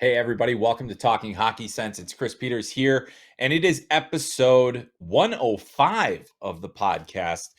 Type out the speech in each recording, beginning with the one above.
Hey, everybody, welcome to Talking Hockey Sense. It's Chris Peters here, and it is episode 105 of the podcast.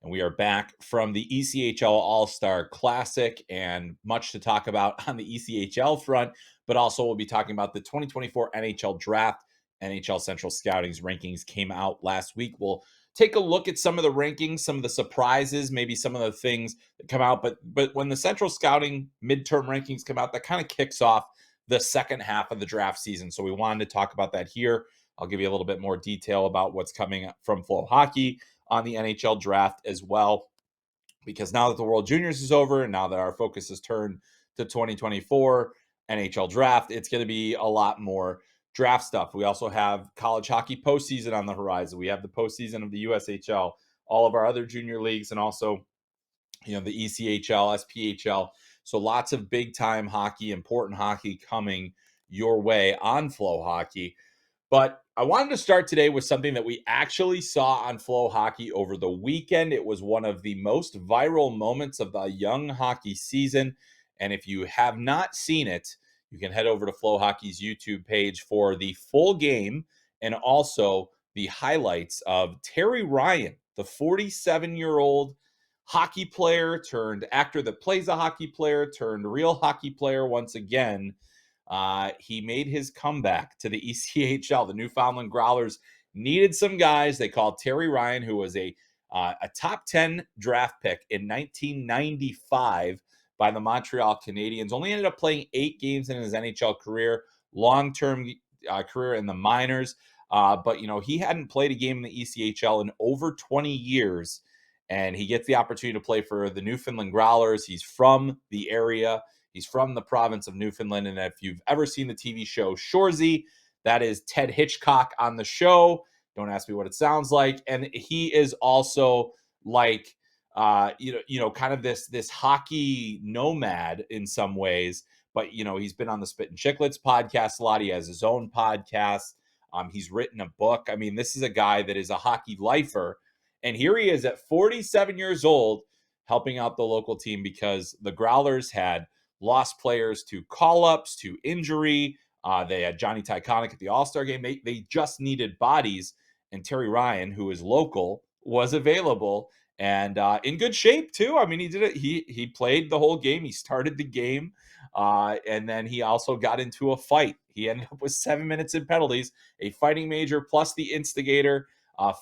And we are back from the ECHL All-Star Classic, and much to talk about on the ECHL front, but also we'll be talking about the 2024 NHL Draft. NHL Central Scouting's rankings came out last week. We'll take a look at some of the rankings, some of the surprises, maybe some of the things that come out. But when the Central Scouting midterm rankings come out, that kind of kicks off the second half of the draft season. So we wanted to talk about that here. I'll give you a little bit more detail about what's coming from FloHockey on the NHL Draft as well, because now that the World Juniors is over and now that our focus is turned to 2024 NHL Draft, it's going to be a lot more draft stuff. We also have college hockey postseason on the horizon. We have the postseason of the USHL, all of our other junior leagues, and also the ECHL, SPHL. So lots of big time hockey, important hockey coming your way on FloHockey. But I wanted to start today with something that we actually saw on FloHockey over the weekend. It was one of the most viral moments of the young hockey season. And if you have not seen it, you can head over to FloHockey's YouTube page for the full game and also the highlights of Terry Ryan, the 47-year-old hockey player turned actor that plays a hockey player turned real hockey player once again. He made his comeback to the ECHL. The Newfoundland Growlers needed some guys. They called Terry Ryan, who was a top 10 draft pick in 1995 by the Montreal Canadiens. Only ended up playing 8 games in his NHL career, long-term career in the minors. But he hadn't played a game in the ECHL in over 20 years. And he gets the opportunity to play for the Newfoundland Growlers. He's from the area. He's from the province of Newfoundland. And if you've ever seen the TV show Shoresy, that is Ted Hitchcock on the show. Don't ask me what it sounds like. And he is also like, kind of this hockey nomad in some ways. But, he's been on the Spit and Chicklets podcast a lot. He has his own podcast. He's written a book. I mean, this is a guy that is a hockey lifer. And here he is at 47 years old, helping out the local team because the Growlers had lost players to call-ups, to injury. They had Johnny Tyconic at the All-Star game. They just needed bodies. And Terry Ryan, who is local, was available and in good shape too. I mean, he did it. He played the whole game. He started the game. And then he also got into a fight. He ended up with 7 minutes in penalties, a fighting major plus the instigator.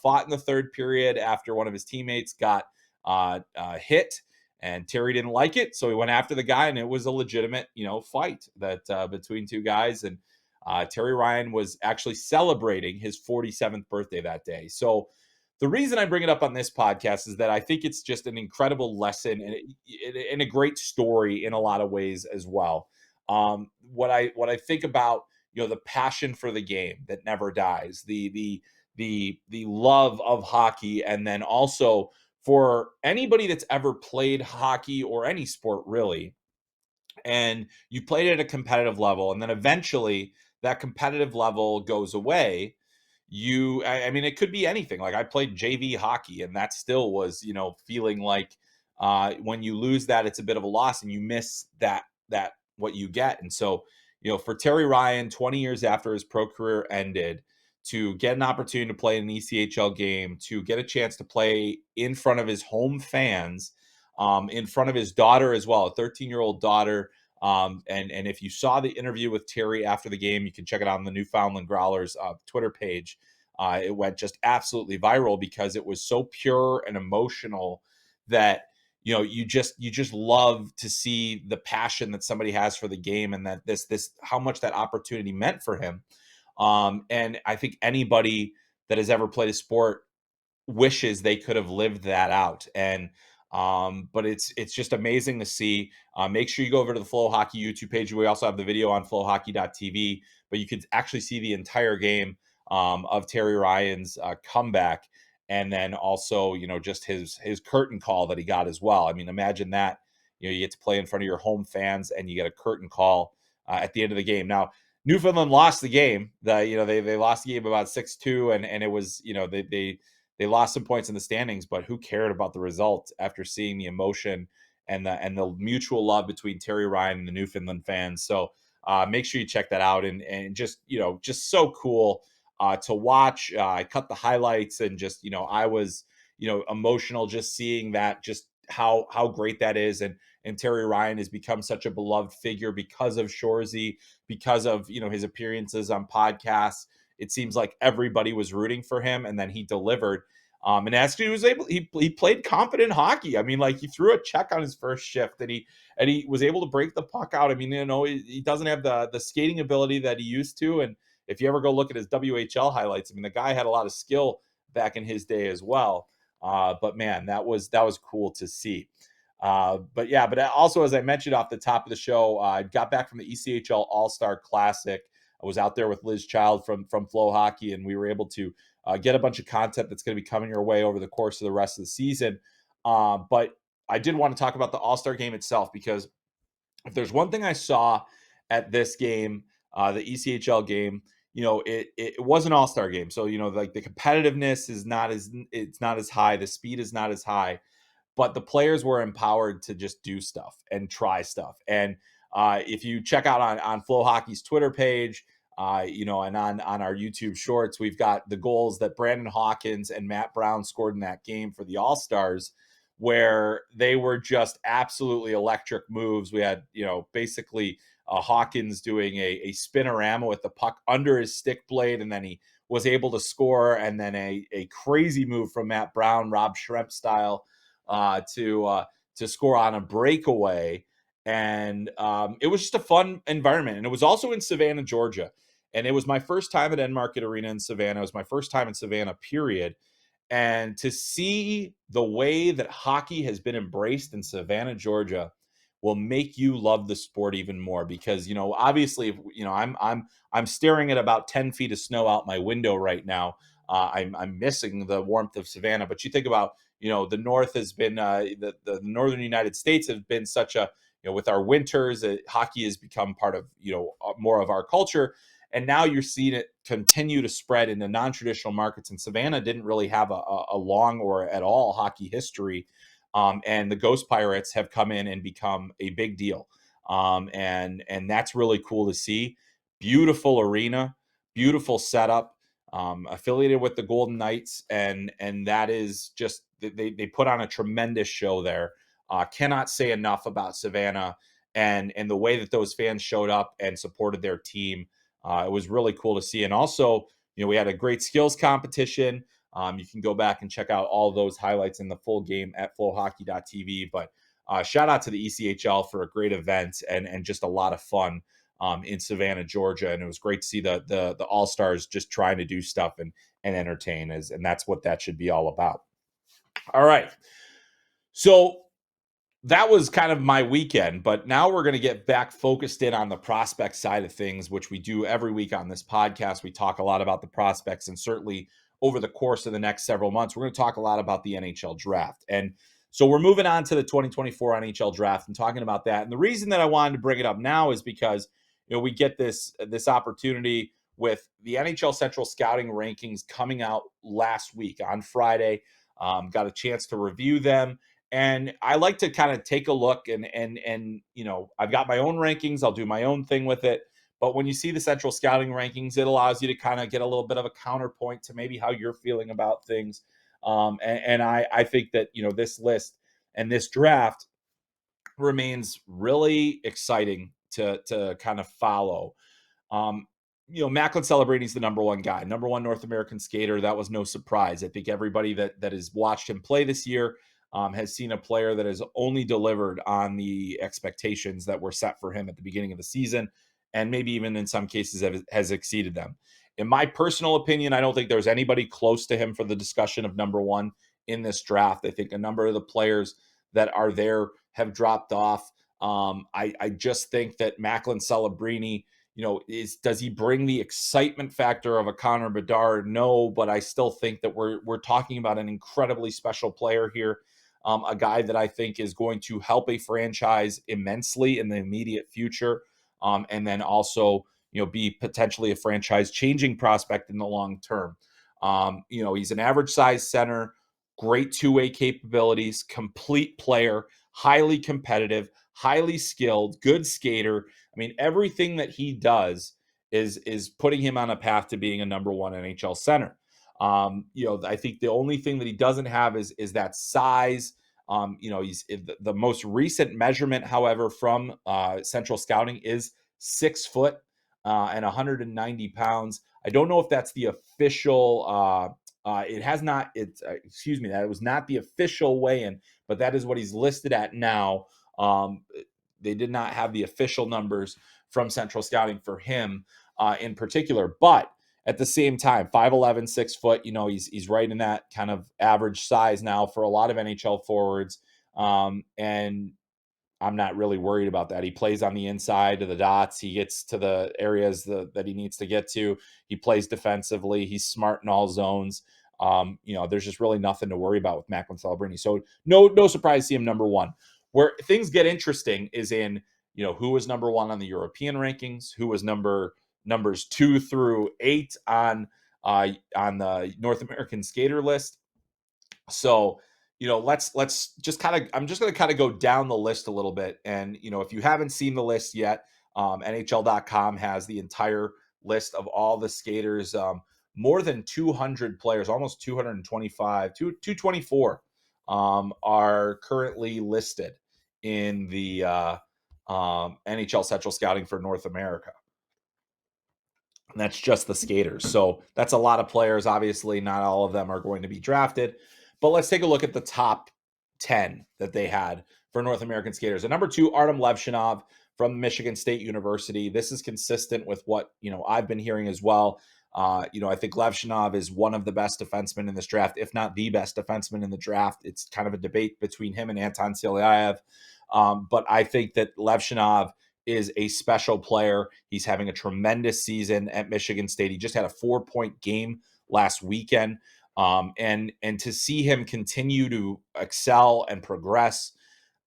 Fought in the third period after one of his teammates got hit, and Terry didn't like it, so he went after the guy, and it was a legitimate, fight that between two guys. And Terry Ryan was actually celebrating his 47th birthday that day. So the reason I bring it up on this podcast is that I think it's just an incredible lesson and a great story in a lot of ways as well. What I think about, the passion for the game that never dies, the love of hockey, and then also for anybody that's ever played hockey or any sport really, and you played at a competitive level, and then eventually that competitive level goes away. I mean, it could be anything. Like I played JV hockey, and that still was, feeling like when you lose that, it's a bit of a loss, and you miss that what you get. And so, for Terry Ryan, 20 years after his pro career ended, to get an opportunity to play an ECHL game, to get a chance to play in front of his home fans, in front of his daughter as well, a 13-year-old daughter. And if you saw the interview with Terry after the game, you can check it out on the Newfoundland Growlers Twitter page. It went just absolutely viral because it was so pure and emotional that you just love to see the passion that somebody has for the game, and that this how much that opportunity meant for him. And I think anybody that has ever played a sport wishes they could have lived that out. And but it's just amazing to see. Make sure you go over to the FloHockey YouTube page. We also have the video on FloHockey.tv, but you can actually see the entire game of Terry Ryan's comeback, and then also just his curtain call that he got as well. I mean, imagine that. You get to play in front of your home fans, and you get a curtain call at the end of the game. Now, Newfoundland lost the game. They lost the game about 6-2, and it was they lost some points in the standings, but who cared about the result after seeing the emotion and the mutual love between Terry Ryan and the Newfoundland fans? So Make sure you check that out, and just just so cool to watch. I cut the highlights, and just I was emotional just seeing that, just how great that is. And Terry Ryan has become such a beloved figure because of Shoresy, because of his appearances on podcasts. It seems like everybody was rooting for him, and then he delivered. And actually, he played confident hockey. I mean, like, he threw a check on his first shift, and he was able to break the puck out. I mean, he doesn't have the skating ability that he used to. And if you ever go look at his WHL highlights, I mean, the guy had a lot of skill back in his day as well. But man, that was cool to see. But also, as I mentioned off the top of the show, I got back from the ECHL All-Star Classic. I was out there with Liz Child from FloHockey, and we were able to get a bunch of content that's going to be coming your way over the course of the rest of the season. But I did want to talk about the All-Star game itself, because if there's one thing I saw at this game, the ECHL game, it was an All-Star game. So, like, the competitiveness is not as high. The speed is not as high, but the players were empowered to just do stuff and try stuff. And if you check out on FloHockey's Twitter page, and on our YouTube shorts, we've got the goals that Brandon Hawkins and Matt Brown scored in that game for the All-Stars, where they were just absolutely electric moves. We had, basically Hawkins doing a spinorama with the puck under his stick blade, and then he was able to score. And then a crazy move from Matt Brown, Rob Schremp style, to score on a breakaway. And it was just a fun environment. And it was also in Savannah, Georgia. And it was my first time at Enmarket Arena in Savannah. It was my first time in Savannah, period. And to see the way that hockey has been embraced in Savannah, Georgia, will make you love the sport even more. Because obviously, I'm staring at about 10 feet of snow out my window right now. I'm missing the warmth of Savannah. But you think about the North has been the northern United States have been such a with our winters, hockey has become part of more of our culture. And now you're seeing it continue to spread into non-traditional markets. And Savannah didn't really have a long or at all hockey history. And the Ghost Pirates have come in and become a big deal. And that's really cool to see. Beautiful arena, beautiful setup, affiliated with the Golden Knights. And that is just, they put on a tremendous show there. Cannot say enough about Savannah and the way that those fans showed up and supported their team. It was really cool to see. And also, we had a great skills competition. You can go back and check out all those highlights in the full game at FloHockey.tv. But shout out to the ECHL for a great event and just a lot of fun in Savannah, Georgia. And it was great to see the All-Stars just trying to do stuff and entertain, and that's what that should be all about. All right. So that was kind of my weekend, but now we're going to get back focused in on the prospect side of things, which we do every week on this podcast. We talk a lot about the prospects, and certainly over the course of the next several months, we're going to talk a lot about the NHL draft. And so we're moving on to the 2024 NHL draft and talking about that. And the reason that I wanted to bring it up now is because, we get this opportunity with the NHL Central Scouting rankings coming out last week on Friday. Got a chance to review them. And I like to kind of take a look and I've got my own rankings. I'll do my own thing with it. But when you see the Central Scouting rankings, it allows you to kind of get a little bit of a counterpoint to maybe how you're feeling about things. And I think that, this list and this draft remains really exciting to kind of follow. Macklin Celebrini the number one guy, number one North American skater. That was no surprise. I think everybody that has watched him play this year has seen a player that has only delivered on the expectations that were set for him at the beginning of the season, and maybe even in some cases has exceeded them. In my personal opinion, I don't think there's anybody close to him for the discussion of number one in this draft. I think a number of the players that are there have dropped off. I just think that Macklin Celebrini, does he bring the excitement factor of a Connor Bedard? No, but I still think that we're talking about an incredibly special player here. A guy that I think is going to help a franchise immensely in the immediate future. And then also, be potentially a franchise changing prospect in the long term. He's an average size center, great two-way capabilities, complete player, highly competitive, highly skilled, good skater. I mean, everything that he does is putting him on a path to being a number one NHL center. I think the only thing that he doesn't have is that size. He's the most recent measurement, however, from Central Scouting is 6 foot and 190 pounds. I don't know if that's the official. It has not. Excuse me. That was not the official weigh-in, but that is what he's listed at now. They did not have the official numbers from Central Scouting for him in particular, but at the same time, 5'11", 6 foot, he's right in that kind of average size now for a lot of NHL forwards. And I'm not really worried about that. He plays on the inside of the dots. He gets to the areas that he needs to get to. He plays defensively. He's smart in all zones. There's just really nothing to worry about with Macklin Celebrini. So no surprise to see him number one. Where things get interesting is in, who was number one on the European rankings, who was numbers 2 through 8 on the North American skater list. So, let's just I'm just going to kind of go down the list a little bit. And, if you haven't seen the list yet, NHL.com has the entire list of all the skaters, more than 200 players, almost 225, 224 are currently listed in the NHL Central Scouting for North America. And that's just the skaters. So that's a lot of players. Obviously, not all of them are going to be drafted. But let's take a look at the top 10 that they had for North American skaters. At number 2, Artem Levshinov from Michigan State University. This is consistent with what, I've been hearing as well. I think Levshinov is one of the best defensemen in this draft, if not the best defenseman in the draft. It's kind of a debate between him and Anton Silayev. But I think that Levshinov is a special player. He's having a tremendous season at Michigan State. He just had a 4-point game last weekend. And to see him continue to excel and progress,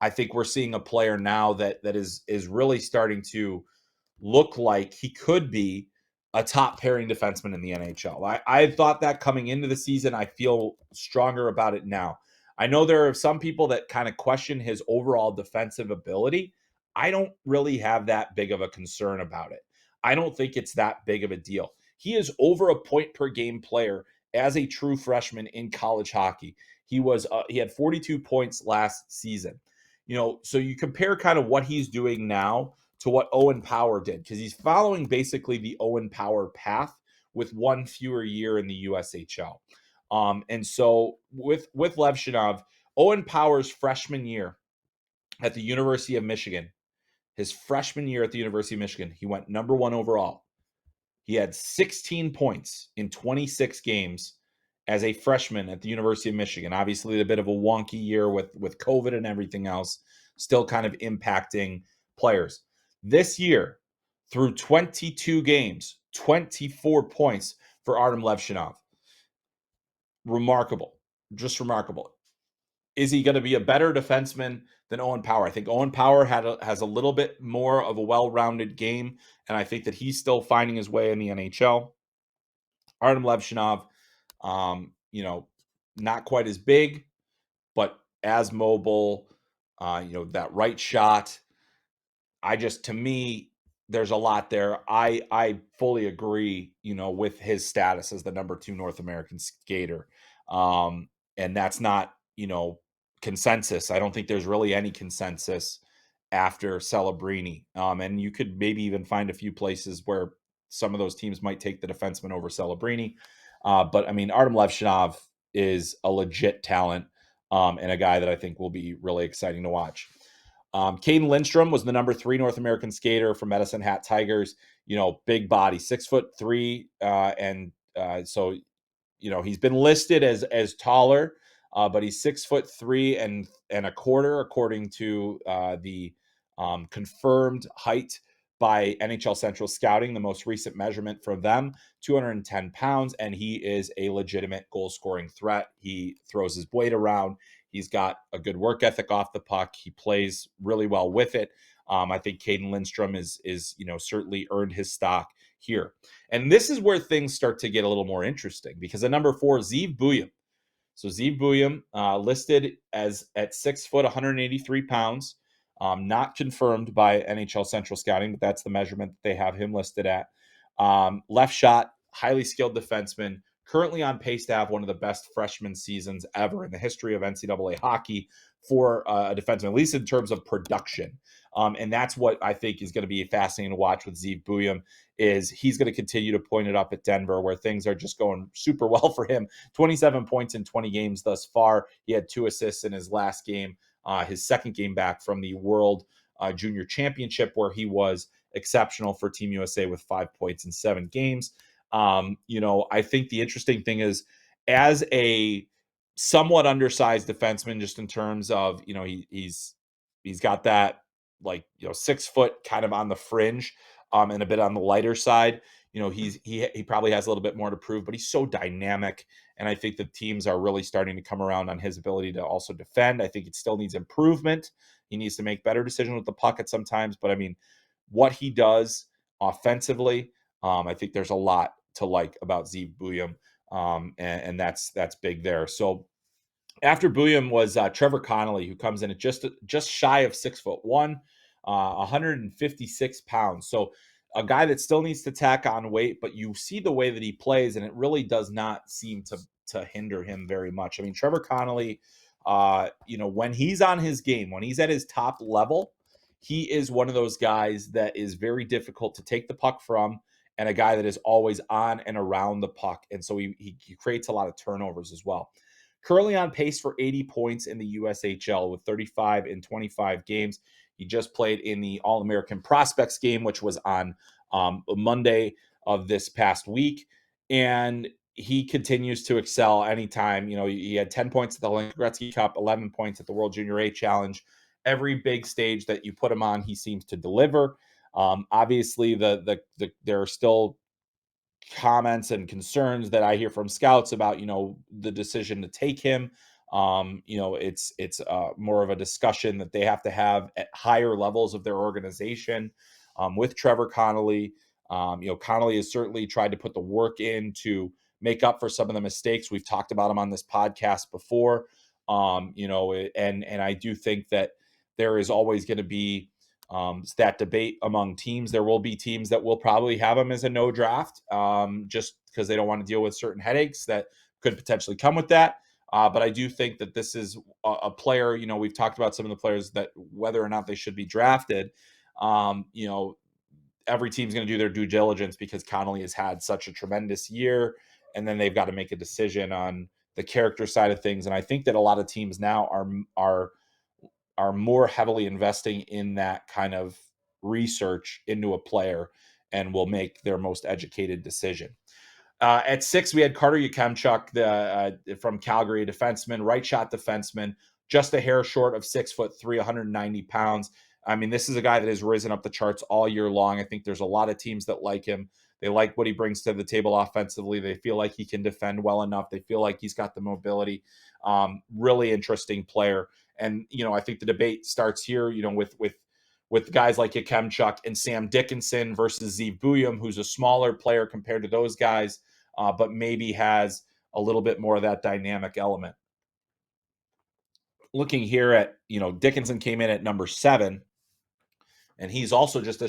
I think we're seeing a player now that is really starting to look like he could be a top pairing defenseman in the NHL. I thought that coming into the season. I feel stronger about it now. I know there are some people that kind of question his overall defensive ability. I don't really have that big of a concern about it. I don't think it's that big of a deal. He is over a point per game player as a true freshman in college hockey. He had 42 points last season. So you compare kind of what he's doing now to what Owen Power did, because he's following basically the Owen Power path with one fewer year in the USHL. And so with Levshinov, Owen Power's freshman year at the University of Michigan, his freshman year at the University of Michigan, he went number 1 overall. He had 16 points in 26 games as a freshman at the University of Michigan. Obviously, a bit of a wonky year with COVID and everything else, still kind of impacting players. This year, through 22 games, 24 points for Artem Levshinov. Remarkable. Just remarkable. Is he going to be a better defenseman than Owen Power? I think Owen Power has a little bit more of a well-rounded game, and I think that he's still finding his way in the NHL. Artem Levshinov, not quite as big, but as mobile. That right shot. To me, there's a lot there. I fully agree, with his status as the number 2 North American skater. And that's not, consensus. I don't think there's really any consensus after Celebrini. And you could maybe even find a few places where some of those teams might take the defenseman over Celebrini. But I mean, Artem Levshinov is a legit talent and a guy that I think will be really exciting to watch. Caden Lindstrom was the number 3 North American skater for Medicine Hat Tigers. Big body, 6'3", so he's been listed as taller, but he's 6'3" and a quarter, according to the confirmed height by NHL Central Scouting, the most recent measurement from them, 210 pounds, and he is a legitimate goal-scoring threat. He throws his blade around. He's got a good work ethic off the puck. He plays really well with it. I think Caden Lindstrom is certainly earned his stock here. And this is where things start to get a little more interesting, because at number 4, Zeev Buyum. So Zeev Buyum listed as at 6 foot, 183 pounds. Not confirmed by NHL Central Scouting, but that's the measurement that they have him listed at. Left shot, highly skilled defenseman, currently on pace to have one of the best freshman seasons ever in the history of NCAA hockey for a defenseman, at least in terms of production. And that's what I think is going to be fascinating to watch with Zeev Buium, is he's going to continue to point it up at Denver, where things are just going super well for him. 27 points in 20 games thus far. He had 2 assists in his last game, his second game back from the World Junior Championship, where he was exceptional for Team USA with 5 points in 7 games. I think the interesting thing is, as a somewhat undersized defenseman, just in terms of, he's got that, 6 foot kind of on the fringe, and a bit on the lighter side. He probably has a little bit more to prove, but he's so dynamic, and I think the teams are really starting to come around on his ability to also defend. I think it still needs improvement. He needs to make better decisions with the puck at sometimes, but I mean, what he does offensively, I think there's a lot to like about Zeev Buium, and that's big there. So after Buium was Trevor Connolly, who comes in at just shy of 6'1", 156 pounds. So a guy that still needs to tack on weight, but you see the way that he plays, and it really does not seem to hinder him very much. I mean, Trevor Connolly, when he's on his game, when he's at his top level, he is one of those guys that is very difficult to take the puck from, and a guy that is always on and around the puck. And so he creates a lot of turnovers as well. Currently on pace for 80 points in the USHL with 35 in 25 games. He just played in the All-American Prospects game, which was on Monday of this past week. And he continues to excel anytime. He had 10 points at the Hlinka Gretzky Cup, 11 points at the World Junior A Challenge. Every big stage that you put him on, he seems to deliver. Obviously, there are still comments and concerns that I hear from scouts about, the decision to take him. It's more of a discussion that they have to have at higher levels of their organization with Trevor Connolly. Connolly has certainly tried to put the work in to make up for some of the mistakes. We've talked about him on this podcast before. And I do think that there is always going to be that debate among teams. There will be teams that will probably have him as a no draft, just because they don't want to deal with certain headaches that could potentially come with that. But I do think that this is a player, we've talked about some of the players that whether or not they should be drafted. Every team's going to do their due diligence because Connolly has had such a tremendous year, and then they've got to make a decision on the character side of things. And I think that a lot of teams now are more heavily investing in that kind of research into a player and will make their most educated decision. At 6, we had Carter Yukemchuk, from Calgary, defenseman, right shot defenseman, just a hair short of 6'3", 190 pounds. I mean, this is a guy that has risen up the charts all year long. I think there's a lot of teams that like him. They like what he brings to the table offensively. They feel like he can defend well enough. They feel like he's got the mobility. Really interesting player. And, I think the debate starts here, with guys like Yukemchuk and Sam Dickinson versus Zeev Buium, who's a smaller player compared to those guys, but maybe has a little bit more of that dynamic element. Looking here at, Dickinson came in at number 7, and he's also just a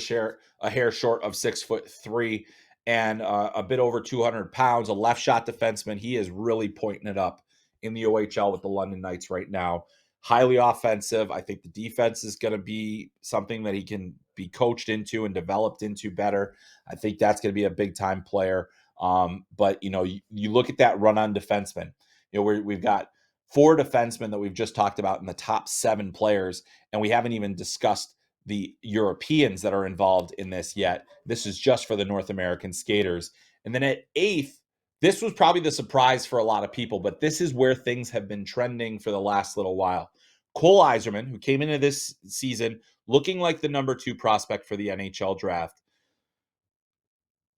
hair short of 6'3" and a bit over 200 pounds, a left shot defenseman. He is really pointing it up in the OHL with the London Knights right now. Highly offensive. I think the defense is going to be something that he can be coached into and developed into better. I think that's going to be a big time player. But you look at that run on defenseman. We've got 4 defensemen that we've just talked about in the top 7 players, and we haven't even discussed the Europeans that are involved in this yet. This is just for the North American skaters. And then at 8th, this was probably the surprise for a lot of people, but this is where things have been trending for the last little while. Cole Eiserman, who came into this season looking like the number 2 prospect for the NHL Draft,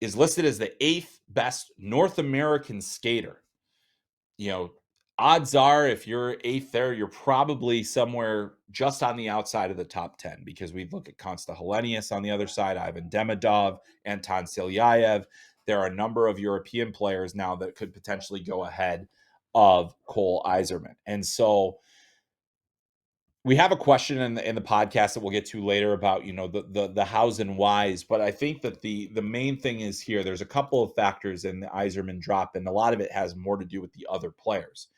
is listed as the 8th best North American skater. Odds are if you're 8th there, you're probably somewhere just on the outside of the top 10, because we look at Konsta Helenius on the other side, Ivan Demidov, Anton Silyayev. There are a number of European players now that could potentially go ahead of Cole Eiserman. And so We have a question in the podcast that we'll get to later about, you know, the hows and whys, but I think that the main thing is here. There's a couple of factors in the Yzerman drop, and a lot of it has more to do with the other players.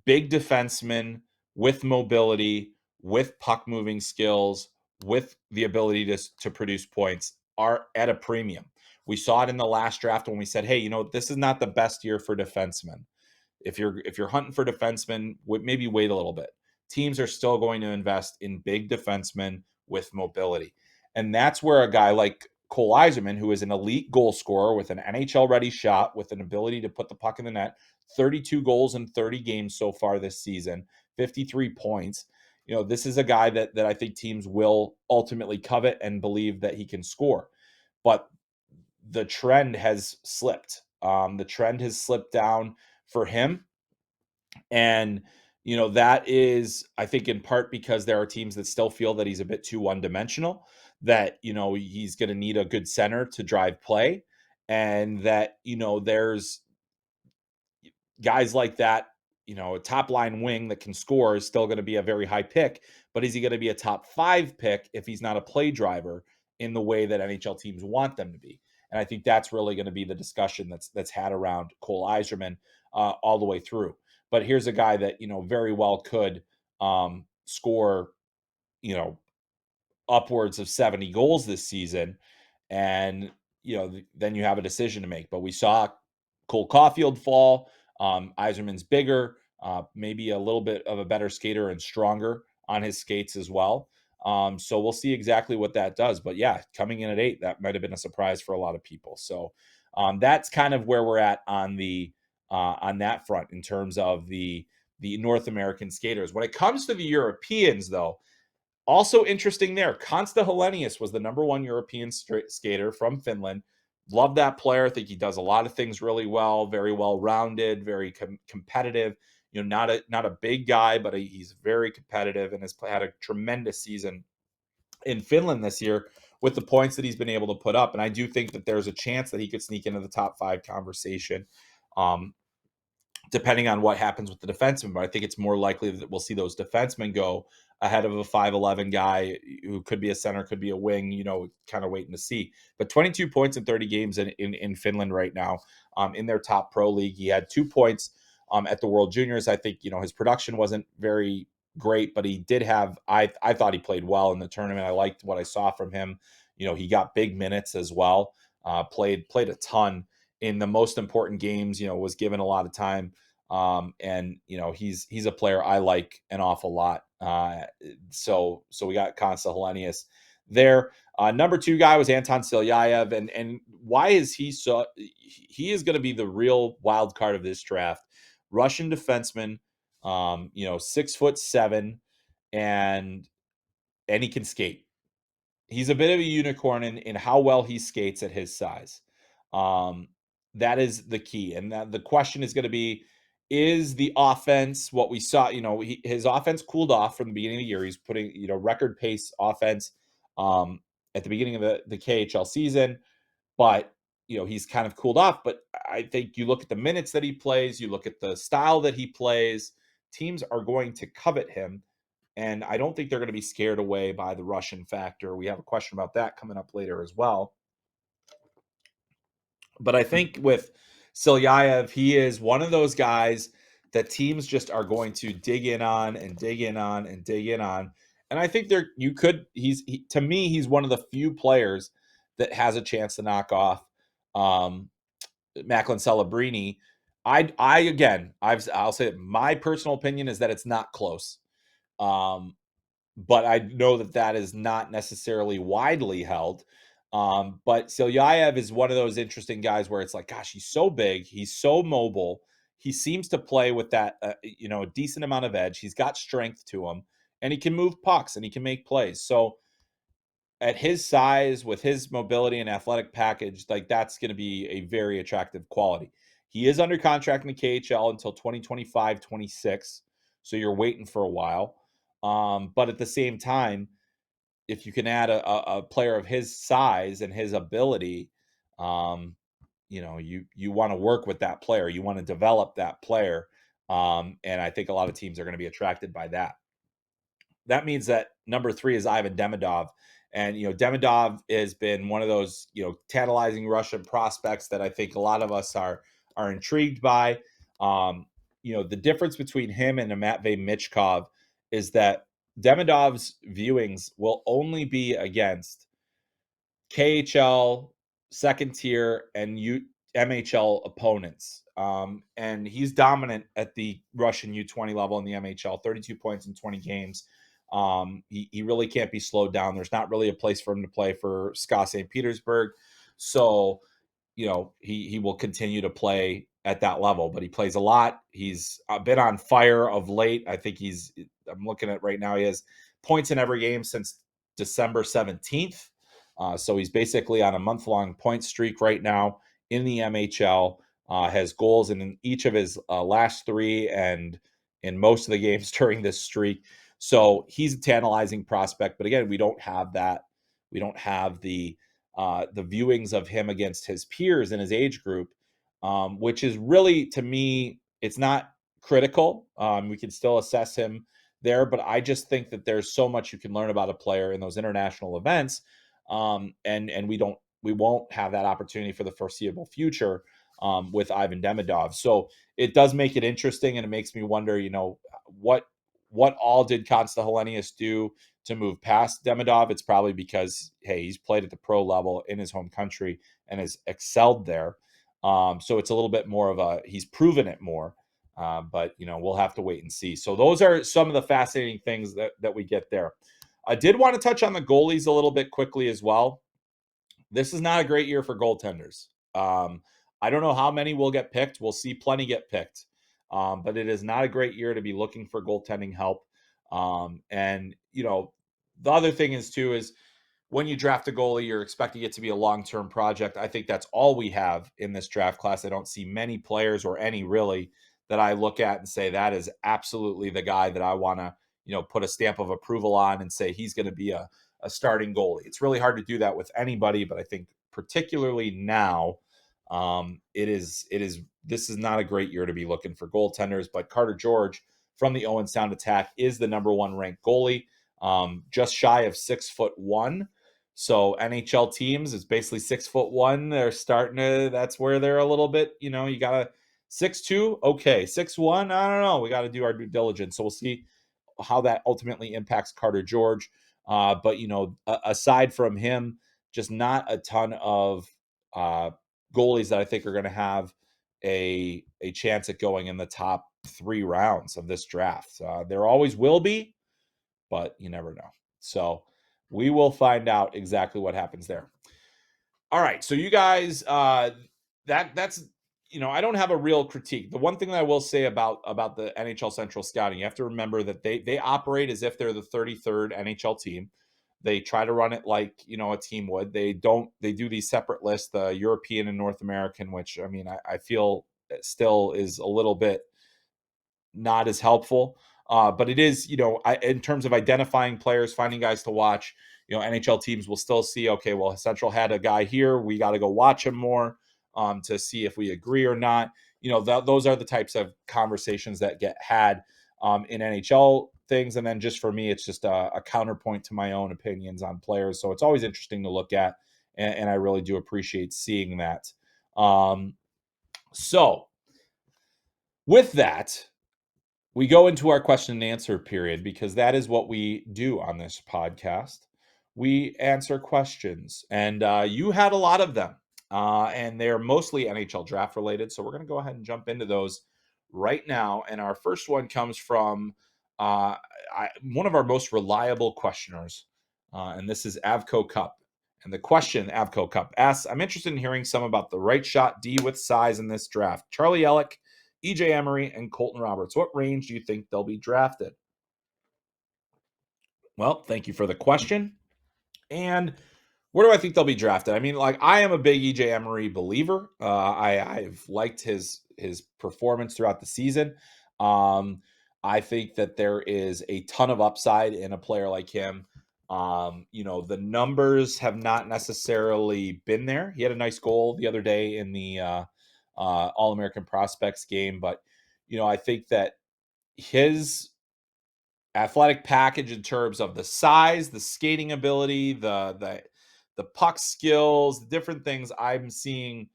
Big defensemen with mobility, with puck moving skills, with the ability to produce points are at a premium. We saw it in the last draft when we said, hey, you know, this is not the best year for defensemen. If you're hunting for defensemen, maybe wait a little bit. Teams are still going to invest in big defensemen with mobility. And that's where a guy like Cole Yzerman, who is an elite goal scorer with an NHL ready shot, with an ability to put the puck in the net, 32 goals in 30 games so far this season, 53 points. You know, this is a guy that I think teams will ultimately covet and believe that he can score. But the trend has slipped. The trend has slipped down for him. And, you know, that is, I think, in part because there are teams that still feel that he's a bit too one dimensional, that, you know, he's going to need a good center to drive play. And that, you know, there's guys like that, you know, a top line wing that can score is still going to be a very high pick, but is he going to be a top 5 pick if he's not a play driver in the way that NHL teams want them to be? And I think that's really going to be the discussion that's had around Cole Yzerman all the way through. But here's a guy that, you know, very well could score, you know, upwards of 70 goals this season. And, you know, then you have a decision to make. But we saw Cole Caulfield fall. Yzerman's bigger, maybe a little bit of a better skater and stronger on his skates as well. So we'll see exactly what that does. But yeah, coming in at 8, that might have been a surprise for a lot of people. So that's kind of where we're at on that front in terms of the North American skaters. When it comes to the Europeans, though, also interesting there. Konsta Helenius was the number 1 European skater from Finland. Love that player. I think he does a lot of things really well, very well rounded, very competitive. You know, not a big guy, but he's very competitive and has had a tremendous season in Finland this year with the points that he's been able to put up. And I do think that there's a chance that he could sneak into the top 5 conversation. Depending on what happens with the defenseman, but I think it's more likely that we'll see those defensemen go ahead of a 5'11" guy who could be a center, could be a wing, you know, kind of waiting to see. But 22 points in 30 games in Finland right now, in their top pro league. He had 2 points at the World Juniors. I think, you know, his production wasn't very great, but he did have, I thought he played well in the tournament. I liked what I saw from him. You know, he got big minutes as well, played a ton in the most important games, you know, was given a lot of time. And you know, he's a player I like an awful lot. So we got Konsta Helenius there. Number 2 guy was Anton Silyayev, and why is he so? He is going to be the real wild card of this draft. Russian defenseman, you know, 6'7", and he can skate. He's a bit of a unicorn in how well he skates at his size. Um, that is the key. And the question is going to be, is the offense what we saw? You know, his offense cooled off from the beginning of the year. He's putting, you know, record pace offense at the beginning of the KHL season, but, you know, he's kind of cooled off. But I think you look at the minutes that he plays, you look at the style that he plays, teams are going to covet him. And I don't think they're going to be scared away by the Russian factor. We have a question about that coming up later as well. But I think with Silyayev, he is one of those guys that teams just are going to dig in on and dig in on and dig in on. And I think to me, he's one of the few players that has a chance to knock off Macklin Celebrini. I'll say it, my personal opinion is that it's not close. But I know that is not necessarily widely held. But Silyayev is one of those interesting guys where it's like, gosh, he's so big, he's so mobile, he seems to play with that, you know, a decent amount of edge. He's got strength to him, and he can move pucks and he can make plays. So at his size, with his mobility and athletic package, like that's going to be a very attractive quality. He is under contract in the KHL until 2025, 26. So you're waiting for a while. But at the same time, if you can add a player of his size and his ability, you know, you want to work with that player. You want to develop that player. And I think a lot of teams are going to be attracted by that. that means that number 3 is Ivan Demidov. And, Demidov has been one of those, tantalizing Russian prospects that I think a lot of us are intrigued by. The difference between him and Matvey Michkov is that Demidov's viewings will only be against KHL, second tier, and MHL opponents. And he's dominant at the Russian U20 level in the MHL, 32 points in 20 games. He really can't be slowed down. There's not really a place for him to play for SKA St. Petersburg. So, he will continue to play at that level, but he plays a lot. He's been on fire of late. I think I'm looking at right now, he has points in every game since December 17th. So he's basically on a month-long point streak right now in the MHL. Has goals in each of his last 3 and in most of the games during this streak. So he's a tantalizing prospect. But again, we don't have that. We don't have the viewings of him against his peers in his age group, which is really, to me, it's not critical. We can still assess him there, but I just think that there's so much you can learn about a player in those international events. And we won't have that opportunity for the foreseeable future with Ivan Demidov. So it does make it interesting, and it makes me wonder, what all did Konsta Helenius do to move past Demidov? It's probably because, hey, he's played at the pro level in his home country and has excelled there. So it's a little bit more he's proven it more. But we'll have to wait and see. So those are some of the fascinating things that we get there. I did want to touch on the goalies a little bit quickly as well. This is not a great year for goaltenders. I don't know how many will get picked. We'll see plenty get picked. But it is not a great year to be looking for goaltending help. And the other thing is when you draft a goalie, you're expecting it to be a long-term project. I think that's all we have in this draft class. I don't see many players, or any really, that I look at and say that is absolutely the guy that I want to, put a stamp of approval on and say he's going to be a starting goalie. It's really hard to do that with anybody, but I think particularly now, this is not a great year to be looking for goaltenders. But Carter George from the Owen Sound Attack is the number 1 ranked goalie, just shy of 6'1". So NHL teams is basically 6'1". They're starting to, that's where they're a little bit, you got a 6'2". Okay. 6'1". I don't know. We got to do our due diligence. So we'll see how that ultimately impacts Carter George. But, aside from him, just not a ton of goalies that I think are going to have a chance at going in the top 3 rounds of this draft. There always will be, but you never know. So we will find out exactly what happens there. All right. So you guys, that's, I don't have a real critique. The one thing that I will say about the NHL Central Scouting, you have to remember that they operate as if they're the 33rd NHL team. They try to run it like, a team would. They do these separate lists, the European and North American, which, I feel still is a little bit not as helpful. But it is, in terms of identifying players, finding guys to watch, NHL teams will still see, okay, well, Central had a guy here. We got to go watch him more to see if we agree or not. Those are the types of conversations that get had in NHL things. And then just for me, it's just a counterpoint to my own opinions on players. So it's always interesting to look at. And I really do appreciate seeing that. So with that, we go into our question and answer period, because that is what we do on this podcast. We answer questions, and you had a lot of them, and they're mostly NHL draft related. So we're going to go ahead and jump into those right now. And our first one comes from one of our most reliable questioners, and this is Avco Cup. And the question, Avco Cup asks, I'm interested in hearing some about the right shot D with size in this draft. Charlie Ellick, EJ Emery, and Colton Roberts. What range do you think they'll be drafted? Well, thank you for the question. And where do I think they'll be drafted? I am a big EJ Emery believer. I've liked his performance throughout the season. I think that there is a ton of upside in a player like him. The numbers have not necessarily been there. He had a nice goal the other day in the All-American Prospects game, but I think that his athletic package in terms of the size, the skating ability, the puck skills, the different things. I'm seeing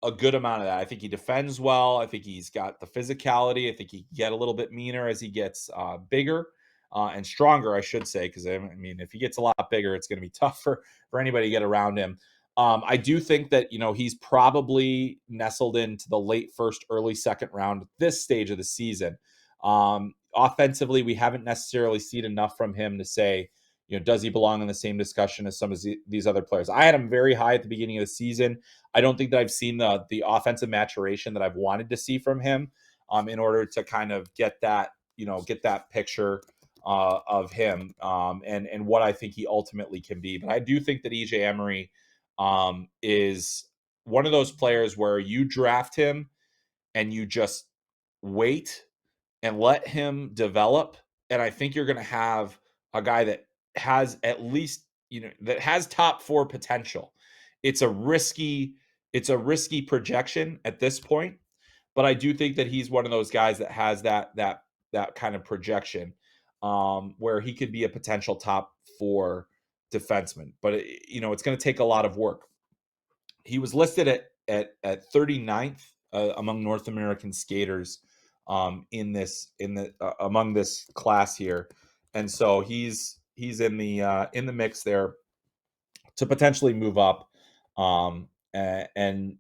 a good amount of that. I think he defends well. I think he's got the physicality. I think he can get a little bit meaner as he gets bigger and stronger, I should say, because I mean, if he gets a lot bigger, it's going to be tough for anybody to get around him. I do think that he's probably nestled into the late first, early second round at this stage of the season. Offensively, we haven't necessarily seen enough from him to say, does he belong in the same discussion as some of these other players? I had him very high at the beginning of the season. I don't think that I've seen the offensive maturation that I've wanted to see from him in order to kind of get that picture of him and what I think he ultimately can be. But I do think that EJ Emery is one of those players where you draft him and you just wait and let him develop. And I think you're going to have a guy that has at least, that has top four potential. It's a risky projection at this point, but I do think that he's one of those guys that has that kind of projection where he could be a potential top four defenseman. But it's going to take a lot of work. He was listed at 39th among North American skaters among this class here, and so he's in the mix there to potentially move up. And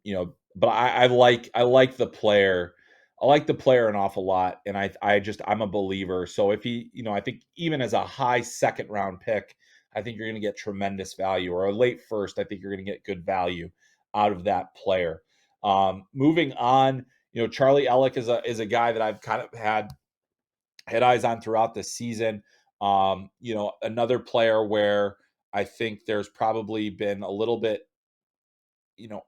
but I like the player. I like the player an awful lot, and I'm a believer. So if he, I think even as a high second round pick, I think you're going to get tremendous value, or a late first, I think you're going to get good value out of that player. Moving on, Charlie Ellick is a guy that I've kind of had eyes on throughout the season. Another player where I think there's probably been a little bit,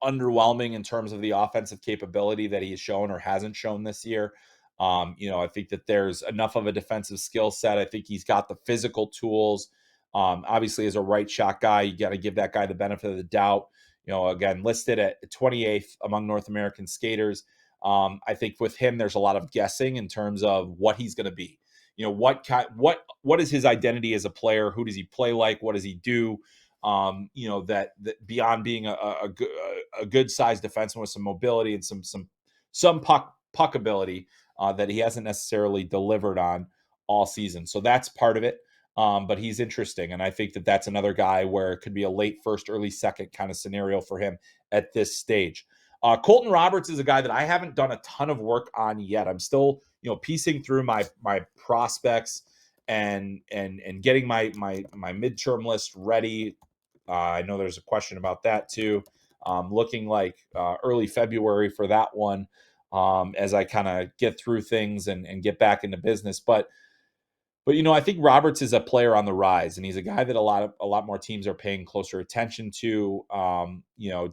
underwhelming in terms of the offensive capability that he has shown or hasn't shown this year. I think that there's enough of a defensive skill set. I think he's got the physical tools. Obviously, as a right shot guy, you got to give that guy the benefit of the doubt. Again, listed at 28th among North American skaters. I think with him, there's a lot of guessing in terms of what he's going to be. What is his identity as a player? Who does he play like? What does he do? That beyond being a good sized defenseman with some mobility and some puck ability that he hasn't necessarily delivered on all season. So that's part of it. But he's interesting, and I think that that's another guy where it could be a late first, early second kind of scenario for him at this stage. Colton Roberts is a guy that I haven't done a ton of work on yet. I'm still, piecing through my prospects and getting my midterm list ready. I know there's a question about that too. Looking like early February for that one as I kind of get through things and get back into business. But I think Roberts is a player on the rise, and he's a guy that a lot more teams are paying closer attention to.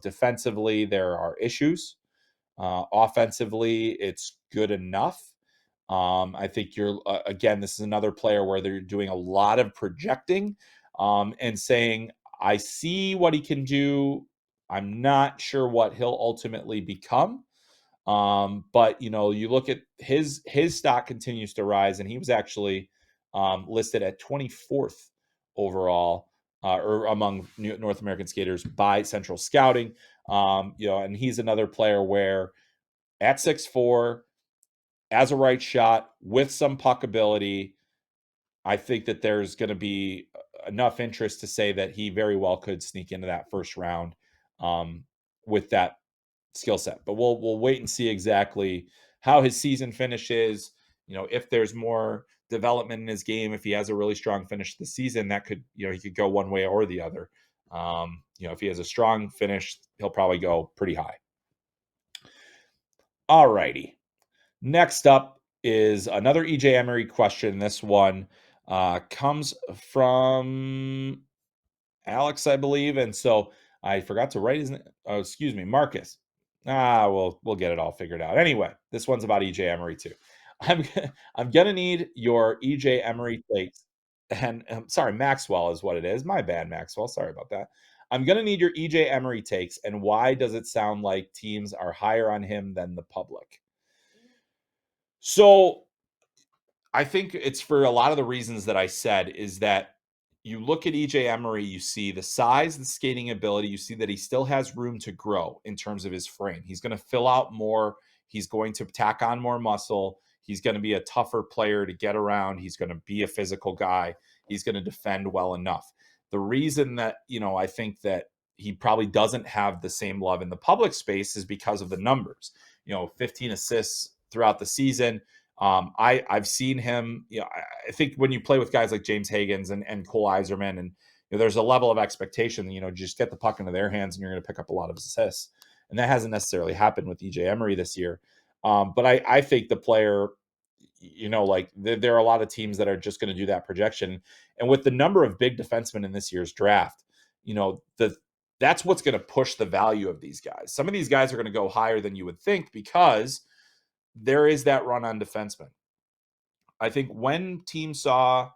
Defensively, there are issues. Offensively, it's good enough. I think again, this is another player where they're doing a lot of projecting and saying, I see what he can do. I'm not sure what he'll ultimately become. But you look at his stock continues to rise, and he was actually listed at 24th overall or among North American skaters by Central Scouting. And he's another player where at 6'4", as a right shot with some puck ability, I think that there's going to be enough interest to say that he very well could sneak into that first round with that skill set. But we'll wait and see exactly how his season finishes. If there's more development in his game, if he has a really strong finish to the season, that could, he could go one way or the other. If he has a strong finish, he'll probably go pretty high. All righty. Next up is another EJ Emery question. This one comes from Alex, I believe. And so I forgot to write his name. Oh, excuse me, Marcus. We'll get it all figured out. Anyway, this one's about EJ Emery too. I'm gonna need your EJ Emery takes. And sorry, Maxwell is what it is. My bad, Maxwell. Sorry about that. I'm gonna need your EJ Emery takes, and why does it sound like teams are higher on him than the public? So I think it's for a lot of the reasons that I said, is that you look at EJ Emery, you see the size, the skating ability, you see that he still has room to grow in terms of his frame. He's going to fill out more, he's going to tack on more muscle, he's going to be a tougher player to get around, he's going to be a physical guy, he's going to defend well enough. The reason that, I think that he probably doesn't have the same love in the public space is because of the numbers. 15 assists throughout the season. I've seen him. I think when you play with guys like James Higgins and Cole Iserman, and there's a level of expectation. Just get the puck into their hands, and you're going to pick up a lot of assists. And that hasn't necessarily happened with EJ Emery this year. But I think the player, there are a lot of teams that are just going to do that projection. And with the number of big defensemen in this year's draft, that's what's going to push the value of these guys. Some of these guys are going to go higher than you would think because there is that run on defensemen. I think when teams saw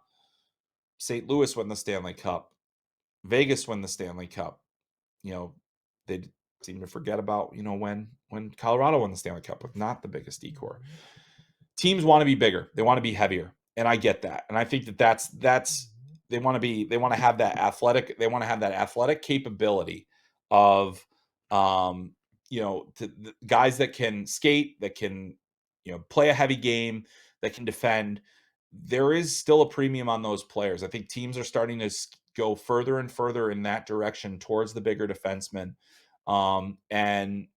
St. Louis win the Stanley Cup, Vegas win the Stanley Cup, they seem to forget about, when Colorado won the Stanley Cup with not the biggest decor. Teams want to be bigger. They want to be heavier. And I get that. And I think that's they want to have that athletic capability of the guys that can skate, that can play a heavy game, that can defend. There is still a premium on those players. I think teams are starting to go further and further in that direction towards the bigger defensemen. And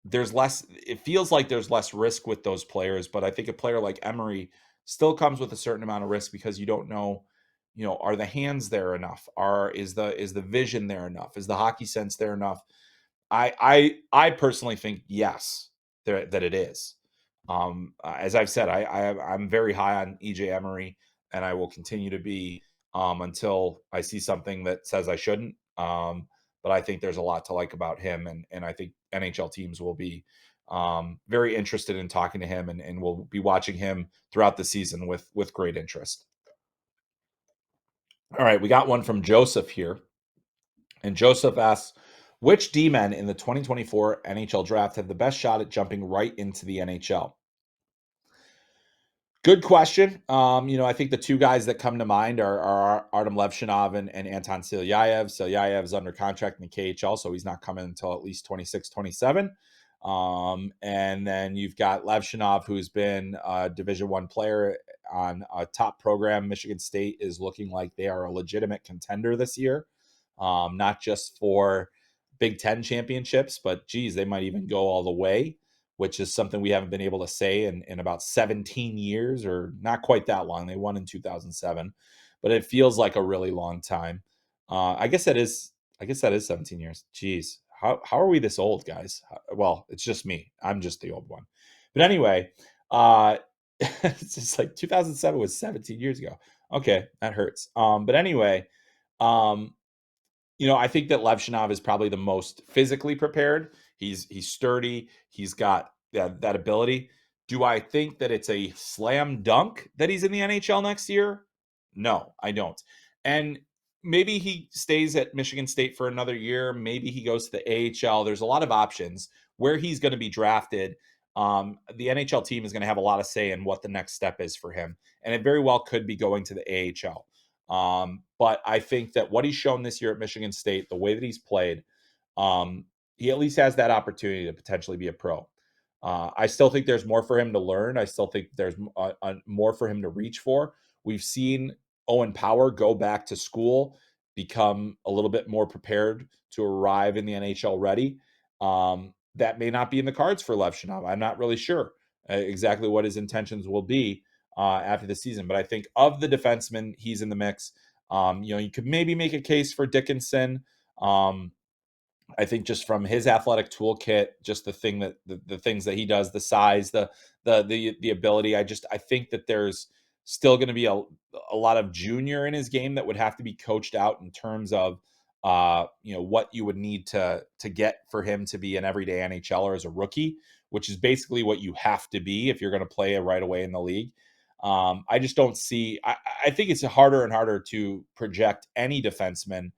it feels like there's less risk with those players, but I think a player like Emery still comes with a certain amount of risk because you don't know, are the hands there enough? Is the vision there enough? Is the hockey sense there enough? I personally think yes, that it is. As I've said, I'm very high on EJ Emery, and I will continue to be until I see something that says I shouldn't. But I think there's a lot to like about him, and I think NHL teams will be very interested in talking to him, and we'll be watching him throughout the season with great interest. All right, we got one from Joseph here. And Joseph asks, which D-men in the 2024 NHL Draft have the best shot at jumping right into the NHL? Good question. I think the two guys that come to mind are Artem Levshinov and Anton Silyayev. Silyayev is under contract in the KHL, so he's not coming until at least 26, 27. And then you've got Levshinov, who's been a Division I player on a top program. Michigan State is looking like they are a legitimate contender this year, not just for Big Ten championships, but geez, they might even go all the way, which is something we haven't been able to say in about 17 years, or not quite that long. They won in 2007, but it feels like a really long time. I guess that is 17 years. Jeez. How are we this old, guys? Well, it's just me. I'm just the old one. But anyway, it's just like 2007 was 17 years ago. Okay, that hurts. But anyway, I think that Levshinov is probably the most physically prepared. He's sturdy. He's got that ability. Do I think that it's a slam dunk that he's in the NHL next year? No, I don't. And maybe he stays at Michigan State for another year. Maybe he goes to the AHL. There's a lot of options where he's going to be drafted. The NHL team is going to have a lot of say in what the next step is for him. And it very well could be going to the AHL. But I think that what he's shown this year at Michigan State, the way that he's played, he at least has that opportunity to potentially be a pro. I still think there's more for him to learn. I still think there's more for him to reach for. We've seen Owen Power go back to school, become a little bit more prepared to arrive in the NHL ready. That may not be in the cards for Levshinov. I'm not really sure exactly what his intentions will be after the season. But I think of the defensemen, he's in the mix. You could maybe make a case for Dickinson. I think just from his athletic toolkit, just the things that he does, the size, the ability. I think that there's still going to be a lot of junior in his game that would have to be coached out in terms of what you would need to get for him to be an everyday NHLer as a rookie, which is basically what you have to be if you're going to play right away in the league. I just don't see. I think it's harder and harder to project any defenseman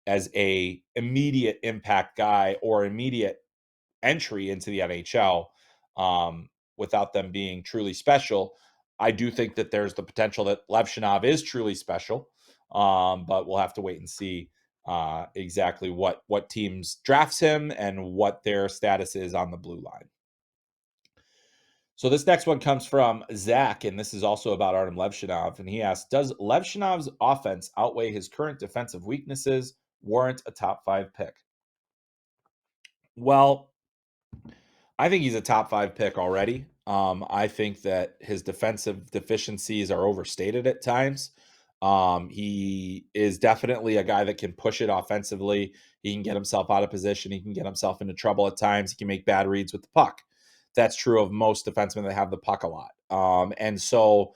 as a immediate impact guy or immediate entry into the NHL without them being truly special. I do think that there's the potential that Levshinov is truly special, but we'll have to wait and see exactly what teams drafts him and what their status is on the blue line. So this next one comes from Zach, and this is also about Artem Levshinov. And he asks, does Levshinov's offense outweigh his current defensive weaknesses, warrant a top 5 pick? Well, I think he's a top 5 pick already. I think that his defensive deficiencies are overstated at times. He is definitely a guy that can push it offensively. He can get himself out of position. He can get himself into trouble at times. He can make bad reads with the puck. That's true of most defensemen that have the puck a lot. And so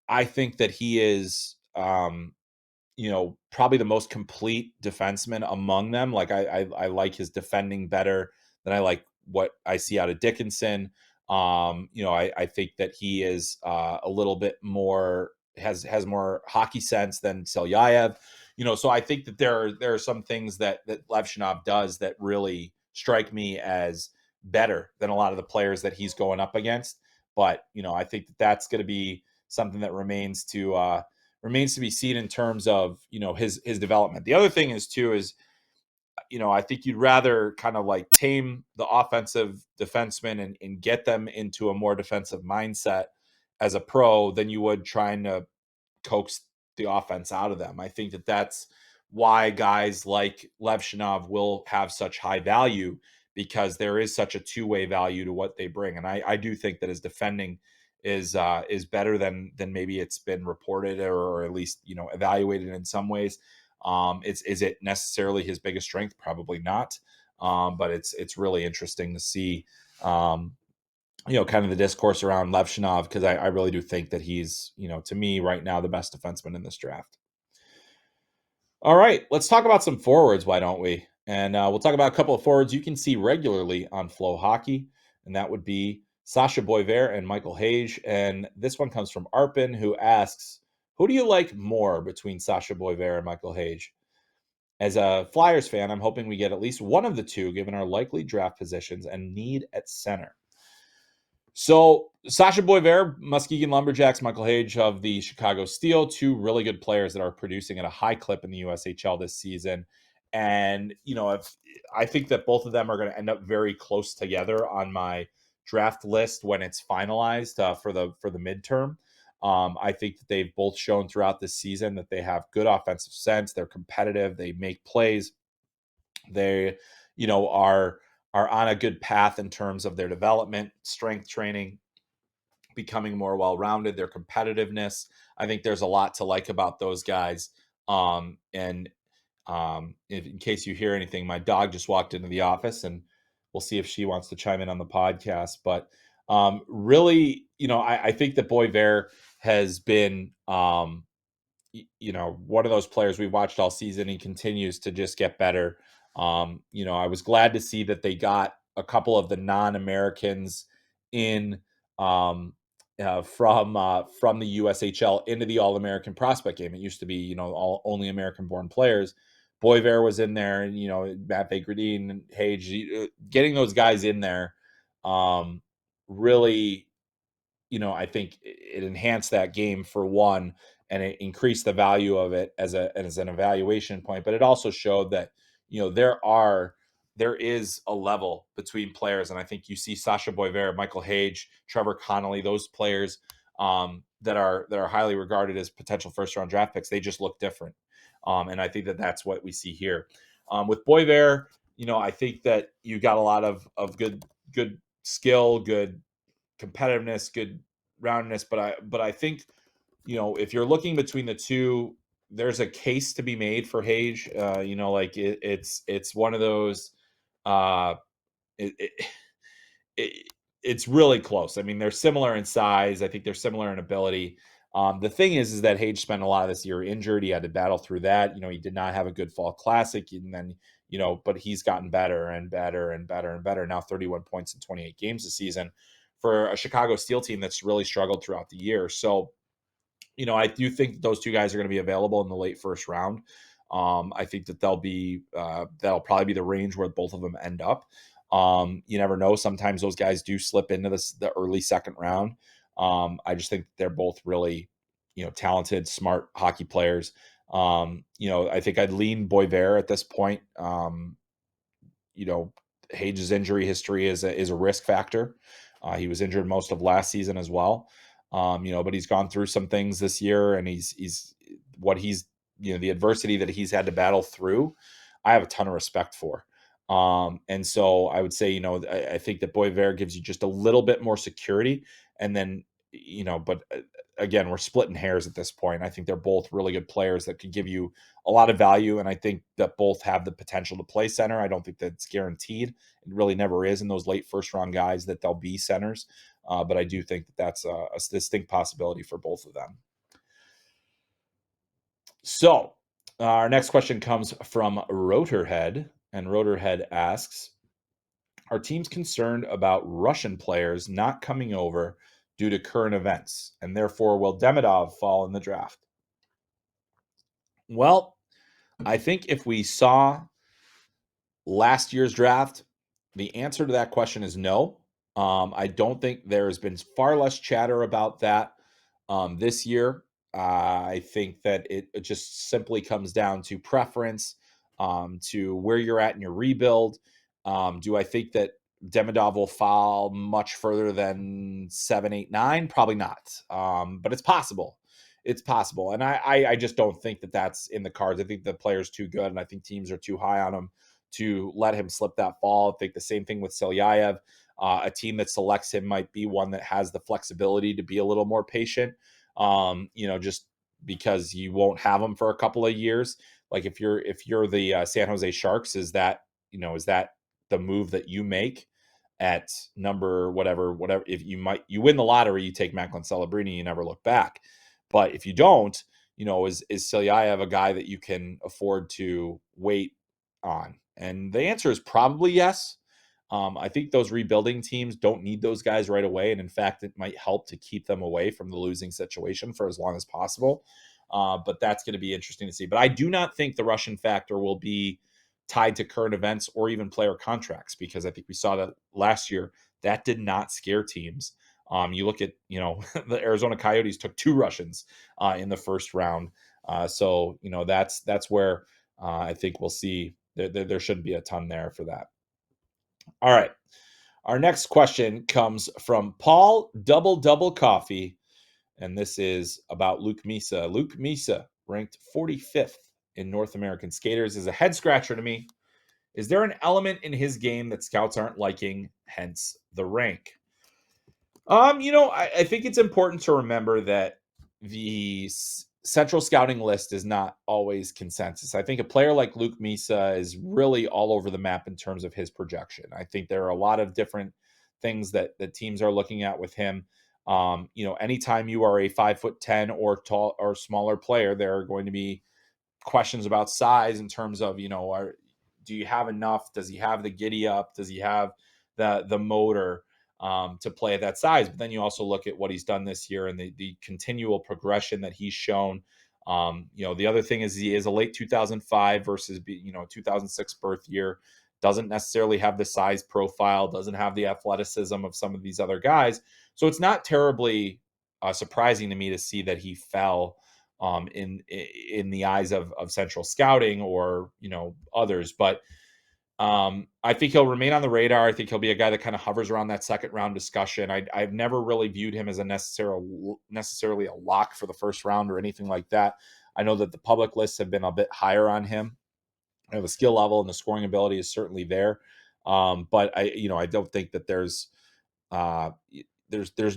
I think that he is, probably the most complete defenseman among them. Like I like his defending better than I like what I see out of Dickinson. I think that he is a little bit more has more hockey sense than Selyaev. So I think that there are some things that Levshinov does that really strike me as better than a lot of the players that he's going up against. But I think that's going to be something that remains to be seen in terms of his development. The other thing is I think you'd rather kind of like tame the offensive defenseman and get them into a more defensive mindset as a pro than you would trying to coax the offense out of them. I think that that's why guys like Levshinov will have such high value, because there is such a two-way value to what they bring. And I do think that his defending is better than maybe it's been reported, or at least evaluated in some ways. Is it necessarily his biggest strength? Probably not. But it's really interesting to see kind of the discourse around Levshinov, because I really do think that he's, to me right now, the best defenseman in this draft. All right, let's talk about some forwards, why don't we? And we'll talk about a couple of forwards you can see regularly on FloHockey, and that would be Sasha Boisvert and Michael Hage. And this one comes from Arpin, who asks, who do you like more between Sasha Boisvert and Michael Hage? As a Flyers fan, I'm hoping we get at least one of the two, given our likely draft positions and need at center. So Sasha Boisvert, Muskegon Lumberjacks, Michael Hage of the Chicago Steel, two really good players that are producing at a high clip in the USHL this season. And, I think that both of them are going to end up very close together on my draft list when it's finalized for the midterm. I think that they've both shown throughout this season that they have good offensive sense. They're competitive. They make plays. They, are on a good path in terms of their development, strength training, becoming more well-rounded, their competitiveness. I think there's a lot to like about those guys. In case you hear anything, my dog just walked into the office, and we'll see if she wants to chime in on the podcast. But really, I think that Boisvert has been, one of those players we watched all season. He continues to just get better. I was glad to see that they got a couple of the non-Americans in from the USHL into the All-American prospect game. It used to be, all only American-born players. Boisvert was in there, and Matt Bagradine and Hage. Getting those guys in there really, I think it enhanced that game for one, and it increased the value of it as an evaluation point. But it also showed that there is a level between players, and I think you see Sasha Boisvert, Michael Hage, Trevor Connolly, those players that are highly regarded as potential first round draft picks. They just look different, and I think that that's what we see here with Boisvert. I think that you got a lot of good skill, good competitiveness, good roundness. But I think, if you're looking between the two, there's a case to be made for Hage. It's one of those. Uh, it, it, it it's really close. I mean, they're similar in size. I think they're similar in ability. The thing is that Hage spent a lot of this year injured. He had to battle through that. He did not have a good fall classic, and then but he's gotten better and better and better and better. Now 31 points in 28 games this season for a Chicago Steel team that's really struggled throughout the year. So, I do think those two guys are going to be available in the late first round. I think that that'll probably be the range where both of them end up. You never know. Sometimes those guys do slip into the early second round. I just think they're both really, talented, smart hockey players. I think I'd lean Boisvert at this point. You know, Hage's injury history is a risk factor. He was injured most of last season as well. But he's gone through some things this year, and he's what he's the adversity that he's had to battle through. I have a ton of respect for. And so I would say, I think that Boisvert gives you just a little bit more security, and then but again, we're splitting hairs at this point. I think they're both really good players that could give you a lot of value, and I think that both have the potential to play center. I don't think that's guaranteed. It really never is in those late first round guys that they'll be centers, but I do think that that's a distinct possibility for both of them. So our next question comes from Rotorhead, and Rotorhead asks, are teams concerned about Russian players not coming over due to current events, and therefore will Demidov fall in the draft? Well, I think if we saw last year's draft, the answer to that question is no. I don't think there has been far less chatter about that this year. I think that it just simply comes down to preference, to where you're at in your rebuild. Do I think that Demidov will fall much further than 7, 8, 9? Probably not. But it's possible. It's possible. And I just don't think that that's in the cards. I think the player's too good, and I think teams are too high on him to let him slip that fall. I think the same thing with Selyaev. A team that selects him might be one that has the flexibility to be a little more patient, just because you won't have him for a couple of years. Like if you're the San Jose Sharks, is that the move that you make at number whatever? If you win the lottery, you take Macklin Celebrini, you never look back. But if you don't, is Selyaev a guy that you can afford to wait on? And the answer is probably yes. I think those rebuilding teams don't need those guys right away. And in fact, it might help to keep them away from the losing situation for as long as possible. But that's going to be interesting to see. But I do not think the Russian factor will be tied to current events or even player contracts, because I think we saw that last year. That did not scare teams. You look at, the Arizona Coyotes took 2 Russians in the first round. So that's where I think we'll see there shouldn't be a ton there for that. All right. Our next question comes from Paul Double Coffee, and this is about Luke Misa. Luke Misa, ranked 45th in North American skaters, is a head scratcher to me. Is there an element in his game that scouts aren't liking, hence the rank? I think it's important to remember that the Central Scouting list is not always consensus. I think a player like Luke Misa is really all over the map in terms of his projection. I think there are a lot of different things that teams are looking at with him. Anytime you are a 5'10" or tall or smaller player, there are going to be questions about size in terms of, do you have enough? Does he have the giddy up? Does he have the motor to play at that size? But then you also look at what he's done this year and the continual progression that he's shown. The other thing is he is a late 2005 versus 2006 birth year. Doesn't necessarily have the size profile, doesn't have the athleticism of some of these other guys. So it's not terribly surprising to me to see that he fell in the eyes of Central Scouting or others. But I think he'll remain on the radar. I think he'll be a guy that kind of hovers around that second round discussion. I've never really viewed him as a necessarily a lock for the first round or anything like that. I know that the public lists have been a bit higher on him. The skill level and the scoring ability is certainly there, but I don't think that there's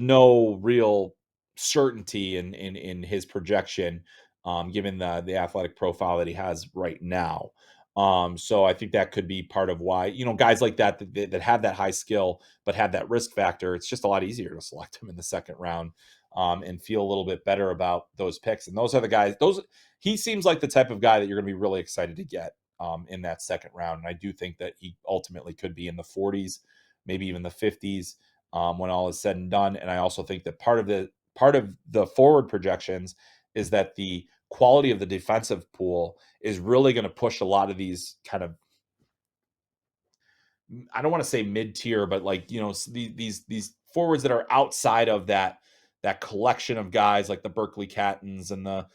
no real certainty in his projection, given the athletic profile that he has right now. So I think that could be part of why, guys like that have that high skill, but have that risk factor. It's just a lot easier to select him in the second round, and feel a little bit better about those picks. And those are the guys, he seems like the type of guy that you're going to be really excited to get, in that second round. And I do think that he ultimately could be in the 40s, maybe even the 50s, when all is said and done. And I also think that part of the forward projections is that the quality of the defensive pool is really going to push a lot of these kind of, I don't want to say mid-tier, but like, these forwards that are outside of that that collection of guys like the Berkeley Cattons and the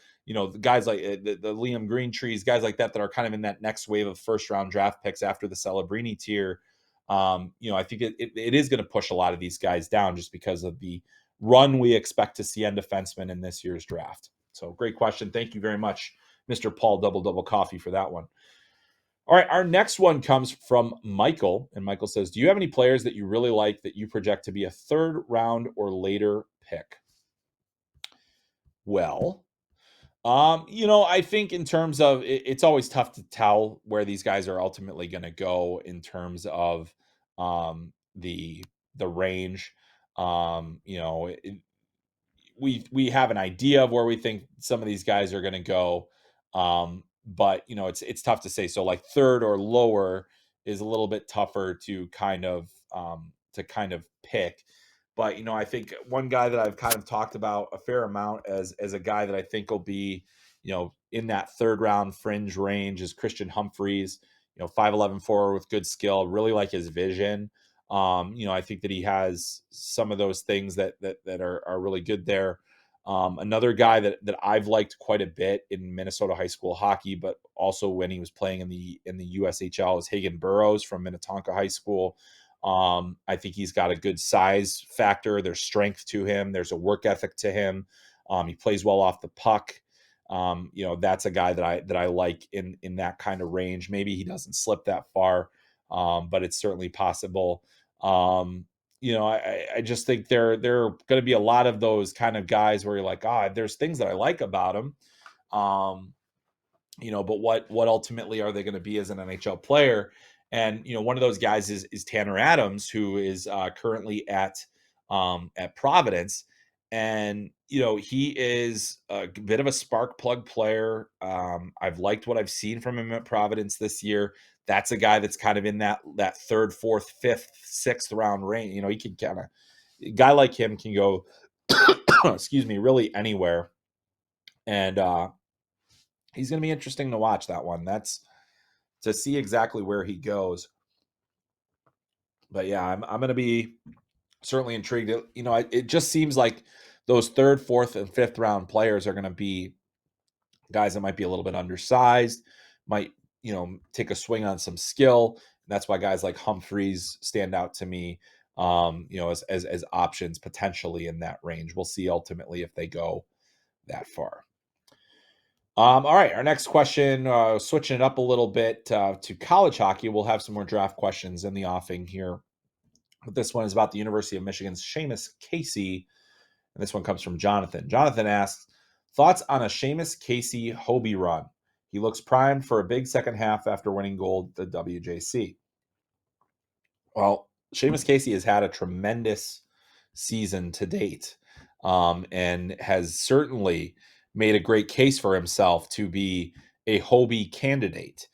guys like the Liam Greentrees, guys like that are kind of in that next wave of first round draft picks after the Celebrini tier. I think it is going to push a lot of these guys down just because of the run we expect to see on defensemen in this year's draft. So great question. Thank you very much, Mr. Paul Double Coffee, for that one. All right, our next one comes from Michael, and Michael says, do you have any players that you really like that you project to be a third round or later pick? Well, I think in terms of it's always tough to tell where these guys are ultimately going to go in terms of the range. Um, you know, it, we have an idea of where we think some of these guys are going to go, but it's tough to say. So like third or lower is a little bit tougher to kind of pick. But I think one guy that I've kind of talked about a fair amount as a guy that I think will be in that third round fringe range is Christian Humphreys. 5'11" forward with good skill. Really like his vision. I think that he has some of those things that are really good there. Another guy that I've liked quite a bit in Minnesota high school hockey, but also when he was playing in the USHL, is Hagen Burrows from Minnetonka High School. I think he's got a good size factor. There's strength to him. There's a work ethic to him. He plays well off the puck. That's a guy that I like in that kind of range. Maybe he doesn't slip that far, but it's certainly possible. I just think there are going to be a lot of those kind of guys where you're like, there's things that I like about him. But what ultimately are they going to be as an NHL player? And one of those guys is Tanner Adams, who is currently at Providence, and he is a bit of a spark plug player. I've liked what I've seen from him at Providence this year. That's a guy that's kind of in that third, fourth, fifth, sixth round range. He can a guy like him can go, excuse me, really anywhere, and he's going to be interesting to watch that one. That's to see exactly where he goes. But yeah, I'm going to be certainly intrigued. It just seems like those third, fourth, and fifth round players are going to be guys that might be a little bit undersized, might take a swing on some skill. And that's why guys like Humphreys stand out to me. As options potentially in that range. We'll see ultimately if they go that far. All right, our next question, switching it up a little bit to college hockey. We'll have some more draft questions in the offing here. But this one is about the University of Michigan's Seamus Casey. And this one comes from Jonathan. Jonathan asks, thoughts on a Seamus Casey Hobie run? He looks primed for a big second half after winning gold at the WJC. Well, Seamus Casey has had a tremendous season to date, and has certainly made a great case for himself to be a Hobie candidate.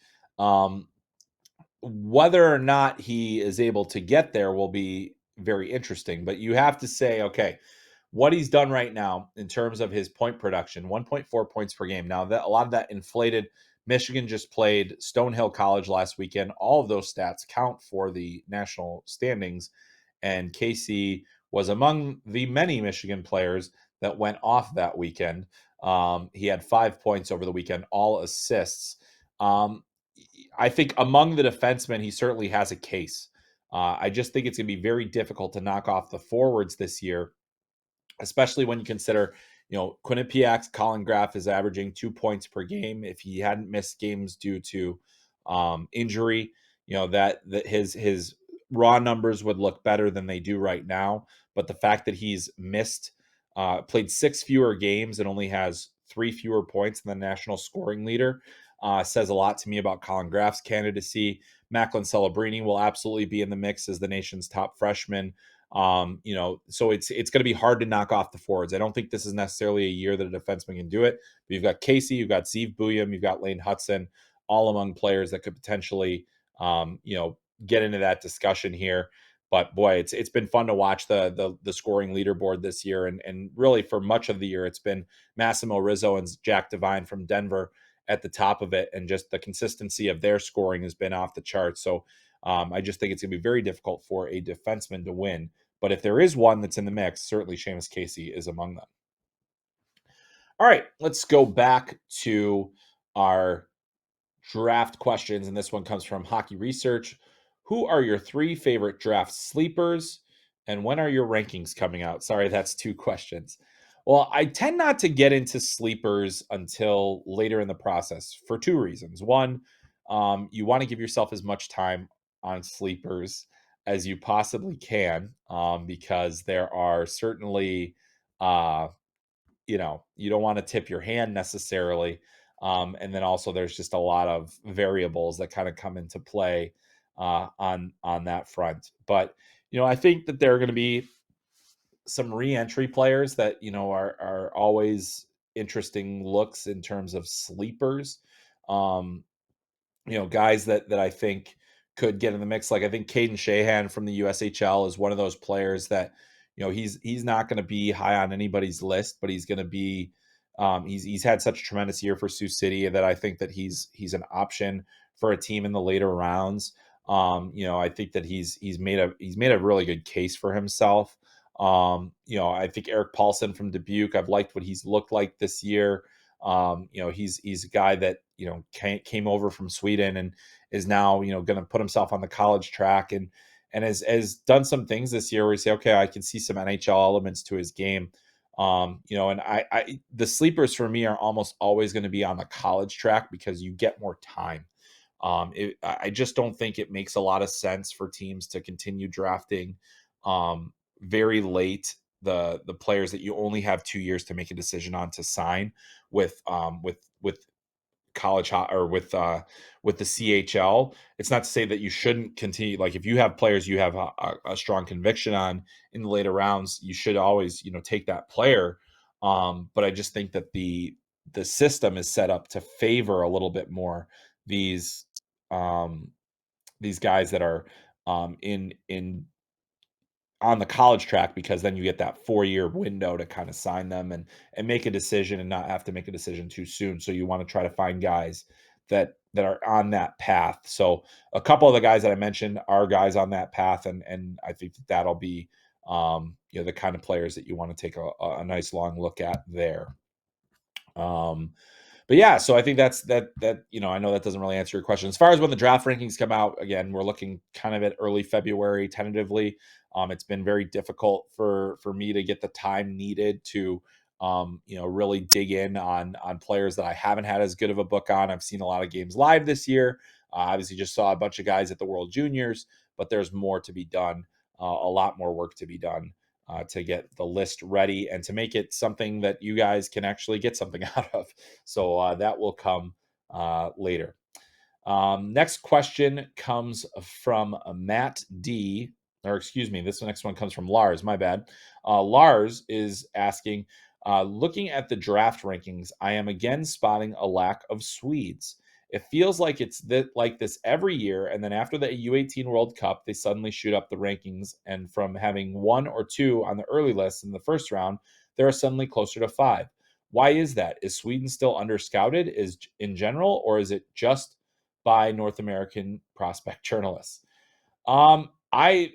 Whether or not he is able to get there will be very interesting, but you have to say, okay, what he's done right now in terms of his point production, 1.4 points per game. Now, that a lot of that inflated. Michigan just played Stonehill College last weekend. All of those stats count for the national standings, and Casey was among the many Michigan players that went off that weekend. He had 5 points over the weekend, all assists. I think among the defensemen, he certainly has a case. I just think it's going to be very difficult to knock off the forwards this year, especially when you consider, Quinnipiac's Colin Graff is averaging 2 points per game. If he hadn't missed games due to injury, that his raw numbers would look better than they do right now. But the fact that he's played 6 fewer games and only has 3 fewer points than the national scoring leader says a lot to me about Colin Graff's candidacy. Macklin Celebrini will absolutely be in the mix as the nation's top freshman. So it's going to be hard to knock off the forwards. I don't think this is necessarily a year that a defenseman can do it. But you've got Casey, you've got Zeev Buyam, you've got Lane Hudson, all among players that could potentially, get into that discussion here. But boy, it's been fun to watch the scoring leaderboard this year, and really for much of the year, it's been Massimo Rizzo and Jack Devine from Denver at the top of it, and just the consistency of their scoring has been off the charts. So I just think it's going to be very difficult for a defenseman to win. But if there is one that's in the mix, certainly Seamus Casey is among them. All right, let's go back to our draft questions. And this one comes from Hockey Research. Who are your 3 favorite draft sleepers? And when are your rankings coming out? Sorry, that's 2 questions. Well, I tend not to get into sleepers until later in the process for 2 reasons. One, you want to give yourself as much time on sleepers as you possibly can, because there are certainly, uh, you don't want to tip your hand necessarily. And then also there's just a lot of variables that kind of come into play on that front. But I think that there are going to be some re-entry players that are always interesting looks in terms of sleepers. Um, guys that I think could get in the mix. Like I think Caden Shahan from the USHL is one of those players that, he's not going to be high on anybody's list, but he's going to be, he's had such a tremendous year for Sioux City that I think that he's an option for a team in the later rounds. I think that he's made a really good case for himself. I think Eric Paulson from Dubuque, I've liked what he's looked like this year. He's a guy that came over from Sweden and is now going to put himself on the college track and has done some things this year where you say, okay, I can see some NHL elements to his game. And I the sleepers for me are almost always going to be on the college track because you get more time. I just don't think it makes a lot of sense for teams to continue drafting very late the players that you only have 2 years to make a decision on to sign with college or with the CHL. It's not to say that you shouldn't continue. Like if you have players you have a strong conviction on in the later rounds, you should always take that player. But I just think that the system is set up to favor a little bit more these um, these guys that are in on the college track, because then you get that 4-year window to kind of sign them and make a decision and not have to make a decision too soon. So you want to try to find guys that are on that path. So a couple of the guys that I mentioned are guys on that path, and I think that that'll be the kind of players that you want to take a nice long look at there. But yeah, so I think that I know that doesn't really answer your question. As far as when the draft rankings come out, again, we're looking kind of at early February tentatively. It's been very difficult for me to get the time needed to really dig in on players that I haven't had as good of a book on. I've seen a lot of games live this year. Obviously, just saw a bunch of guys at the World Juniors, but there's more to be done. A lot more work to be done to get the list ready and to make it something that you guys can actually get something out of. So that will come later. Next question comes from Matt D. Or excuse me, this next one comes from Lars. My bad. Lars is asking, looking at the draft rankings, I am again spotting a lack of Swedes. It feels like it's like this every year, and then after the U18 World Cup, they suddenly shoot up the rankings, and from having 1 or 2 on the early list in the first round, there are suddenly closer to 5. Why is that? Is Sweden still under-scouted in general, or is it just by North American prospect journalists? I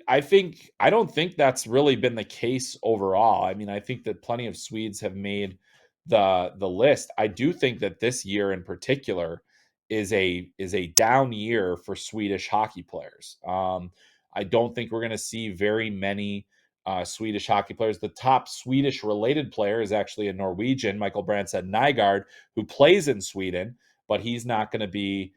don't think that's really been the case overall. I mean, I think that plenty of Swedes have made the list. I do think that this year in particular is a down year for Swedish hockey players. I don't think we're going to see very many Swedish hockey players. The top Swedish related player is actually a Norwegian, Michael Brandsted Nygaard, who plays in Sweden, but he's not going to be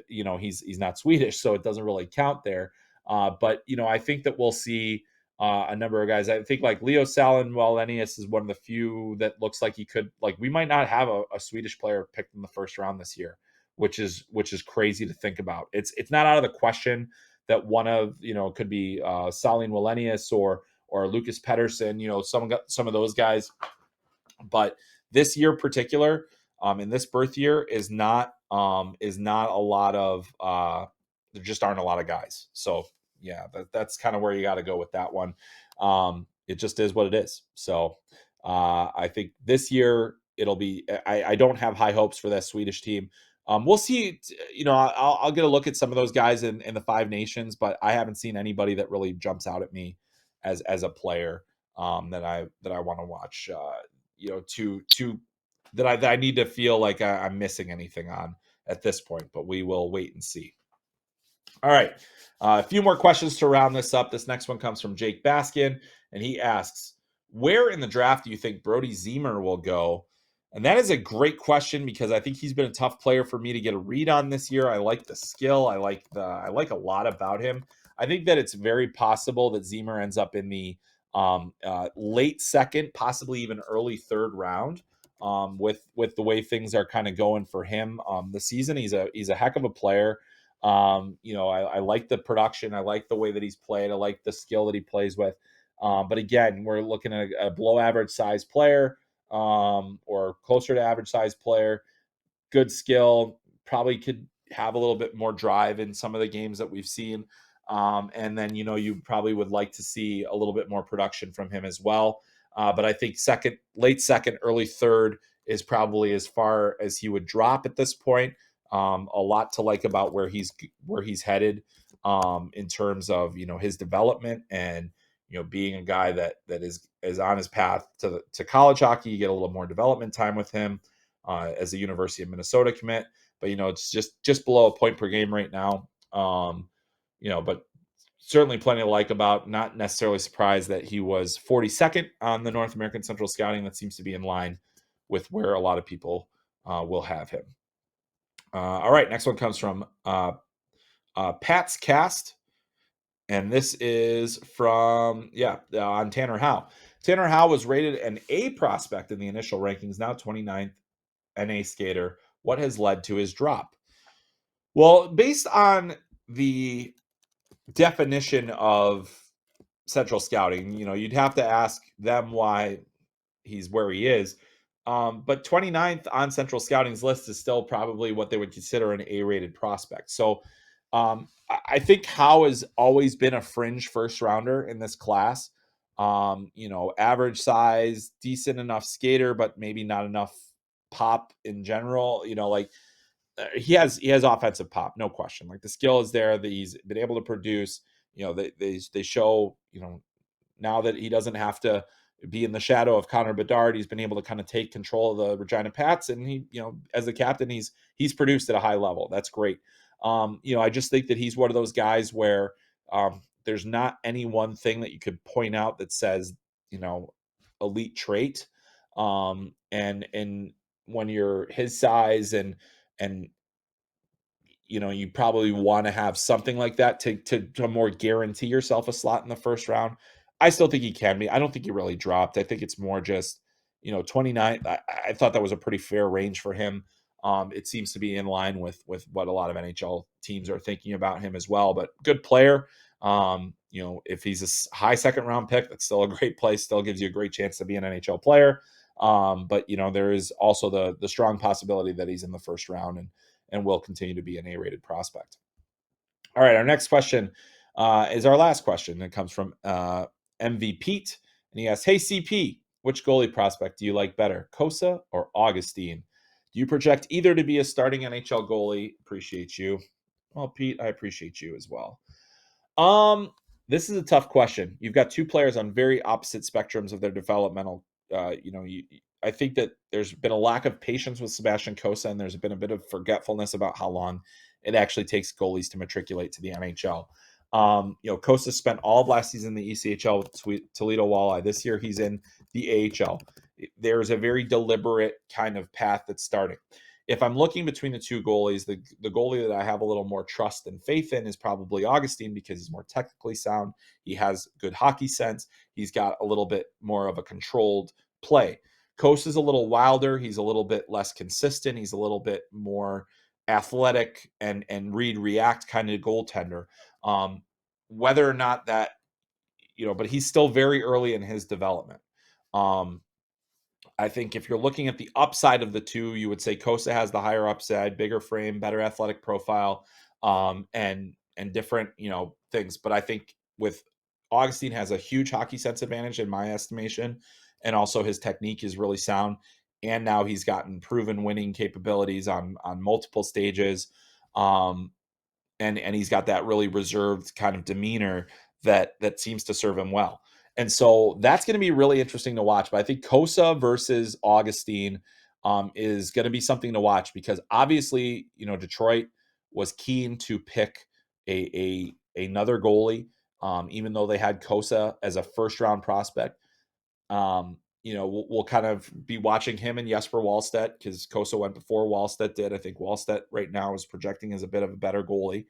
he's not Swedish, so it doesn't really count there. But I think that we'll see a number of guys. I think like Leo Salin-Wallenius is one of the few that looks like he could. Like we might not have a Swedish player picked in the first round this year, which is crazy to think about. It's not out of the question that one of could be Salin-Wallenius or Lucas Pettersson. Some of those guys, but this year particular, in this birth year is not a lot of there just aren't a lot of guys. So yeah, that's kind of where you got to go with that one. It just is what it is. So I think this year it'll be. I don't have high hopes for that Swedish team. We'll see. I'll get a look at some of those guys in the Five Nations, but I haven't seen anybody that really jumps out at me as a player that I want to watch. To that I need to feel like I'm missing anything on at this point, but we will wait and see. All right. A few more questions to round this up. This next one comes from Jake Baskin, and he asks, where in the draft do you think Brody Zemer will go? And that is a great question because I think he's been a tough player for me to get a read on this year. I like the skill. I like a lot about him. I think that it's very possible that Zemer ends up in the late second, possibly even early third round. With the way things are kind of going for him this season, he's a heck of a player. I like the production. I like the way that he's played. I like the skill that he plays with. But again, we're looking at a below average size player or closer to average size player. Good skill. Probably could have a little bit more drive in some of the games that we've seen. And then, you probably would like to see a little bit more production from him as well. But I think late second, early third is probably as far as he would drop at this point. A lot to like about where he's headed in terms of his development and being a guy that is on his path to college hockey. You get a little more development time with him as a University of Minnesota commit, but it's just below a point per game right now. But certainly plenty to like about. Not necessarily surprised that he was 42nd on the North American Central Scouting. That seems to be in line with where a lot of people will have him. All right, next one comes from Pat's Cast, and this is from on Tanner Howe. Tanner Howe was rated an A prospect in the initial rankings, now 29th NA skater. What has led to his drop? Well, based on the definition of Central Scouting, you'd have to ask them why he's where he is. But 29th on Central Scouting's list is still probably what they would consider an A-rated prospect. So I think Howe has always been a fringe first rounder in this class. Average size, decent enough skater, but maybe not enough pop in general. He has offensive pop, no question. Like the skill is there that he's been able to produce. They show, now that he doesn't have to be in the shadow of Connor Bedard, he's been able to kind of take control of the Regina Pats, and he, as a captain, he's produced at a high level. That's great. I just think that he's one of those guys where there's not any one thing that you could point out that says, elite trait. And when you're his size and you probably want to have something like that to more guarantee yourself a slot in the first round. I still think he can be. I don't think he really dropped. I think it's more just, 29. I thought that was a pretty fair range for him. It seems to be in line with what a lot of NHL teams are thinking about him as well, but good player. If he's a high second round pick, that's still a great play, still gives you a great chance to be an NHL player. But there is also the strong possibility that he's in the first round and will continue to be an A-rated prospect. All right, our next question is our last question. It comes from MV Pete, and he asks, "Hey CP, which goalie prospect do you like better, Kosa or Augustine? Do you project either to be a starting NHL goalie? Appreciate you." Well, Pete, I appreciate you as well. This is a tough question. You've got two players on very opposite spectrums of their developmental. I think that there's been a lack of patience with Sebastian Kosa, and there's been a bit of forgetfulness about how long it actually takes goalies to matriculate to the NHL. Kosa spent all of last season in the ECHL with Toledo Walleye. This year he's in the AHL. There's a very deliberate kind of path that's starting. If I'm looking between the two goalies, the goalie that I have a little more trust and faith in is probably Augustine because he's more technically sound. He has good hockey sense. He's got a little bit more of a controlled play. Coase is a little wilder. He's a little bit less consistent. He's a little bit more athletic and react kind of goaltender. Whether or not that, but he's still very early in his development. I think if you're looking at the upside of the two, you would say Kosa has the higher upside, bigger frame, better athletic profile, and different, things. But I think with Augustine has a huge hockey sense advantage in my estimation, and also his technique is really sound. And now he's gotten proven winning capabilities on multiple stages, and he's got that really reserved kind of demeanor that seems to serve him well. And so that's going to be really interesting to watch. But I think Kosa versus Augustine is going to be something to watch because obviously, Detroit was keen to pick another goalie, even though they had Kosa as a first round prospect. We'll kind of be watching him and Jesper Wallstedt because Kosa went before Wallstedt did. I think Wallstedt right now is projecting as a bit of a better goalie,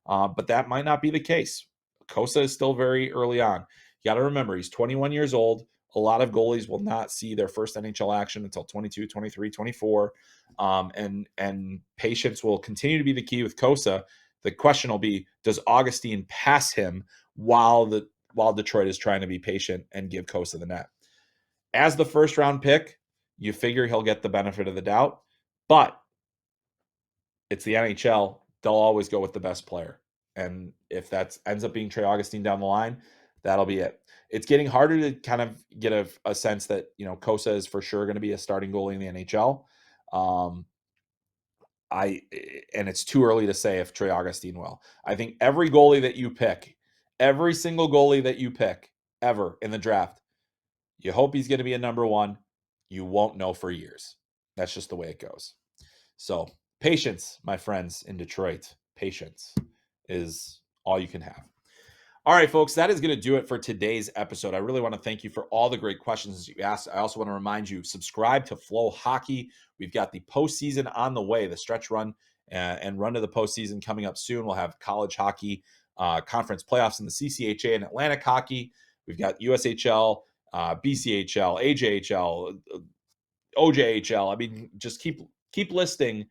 but that might not be the case. Kosa is still very early on. You got to remember, he's 21 years old. A lot of goalies will not see their first NHL action until 22, 23, 24. And patience will continue to be the key with Kosa. The question will be, does Augustine pass him while Detroit is trying to be patient and give Kosa the net? As the first round pick, you figure he'll get the benefit of the doubt, but it's the NHL. They'll always go with the best player. And if that ends up being Trey Augustine down the line, that'll be it. It's getting harder to kind of get a sense that, Kosa is for sure going to be a starting goalie in the NHL. And it's too early to say if Trey Augustine will. I think every goalie that you pick, every single goalie that you pick ever in the draft, you hope he's going to be a number one. You won't know for years. That's just the way it goes. So patience, my friends in Detroit. Patience is all you can have. All right, folks, that is going to do it for today's episode. I really want to thank you for all the great questions you asked. I also want to remind you, subscribe to FloHockey. We've got the postseason on the way, the stretch run and run to the postseason coming up soon. We'll have college hockey conference playoffs in the CCHA and Atlantic hockey. We've got USHL, BCHL, AJHL, OJHL. I mean, just keep listing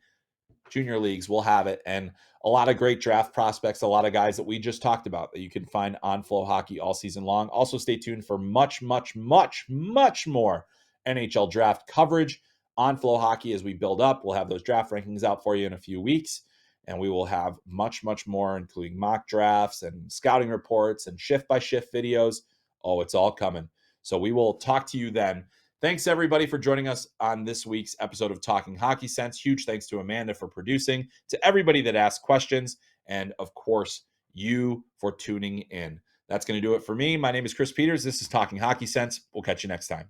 junior leagues. We'll have it. And a lot of great draft prospects, a lot of guys that we just talked about that you can find on FloHockey all season long. Also, stay tuned for much, much, much, much more NHL draft coverage on FloHockey as we build up. We'll have those draft rankings out for you in a few weeks. And we will have much, much more, including mock drafts and scouting reports and shift-by-shift videos. Oh, it's all coming. So we will talk to you then. Thanks, everybody, for joining us on this week's episode of Talking Hockey Sense. Huge thanks to Amanda for producing, to everybody that asked questions, and, of course, you for tuning in. That's going to do it for me. My name is Chris Peters. This is Talking Hockey Sense. We'll catch you next time.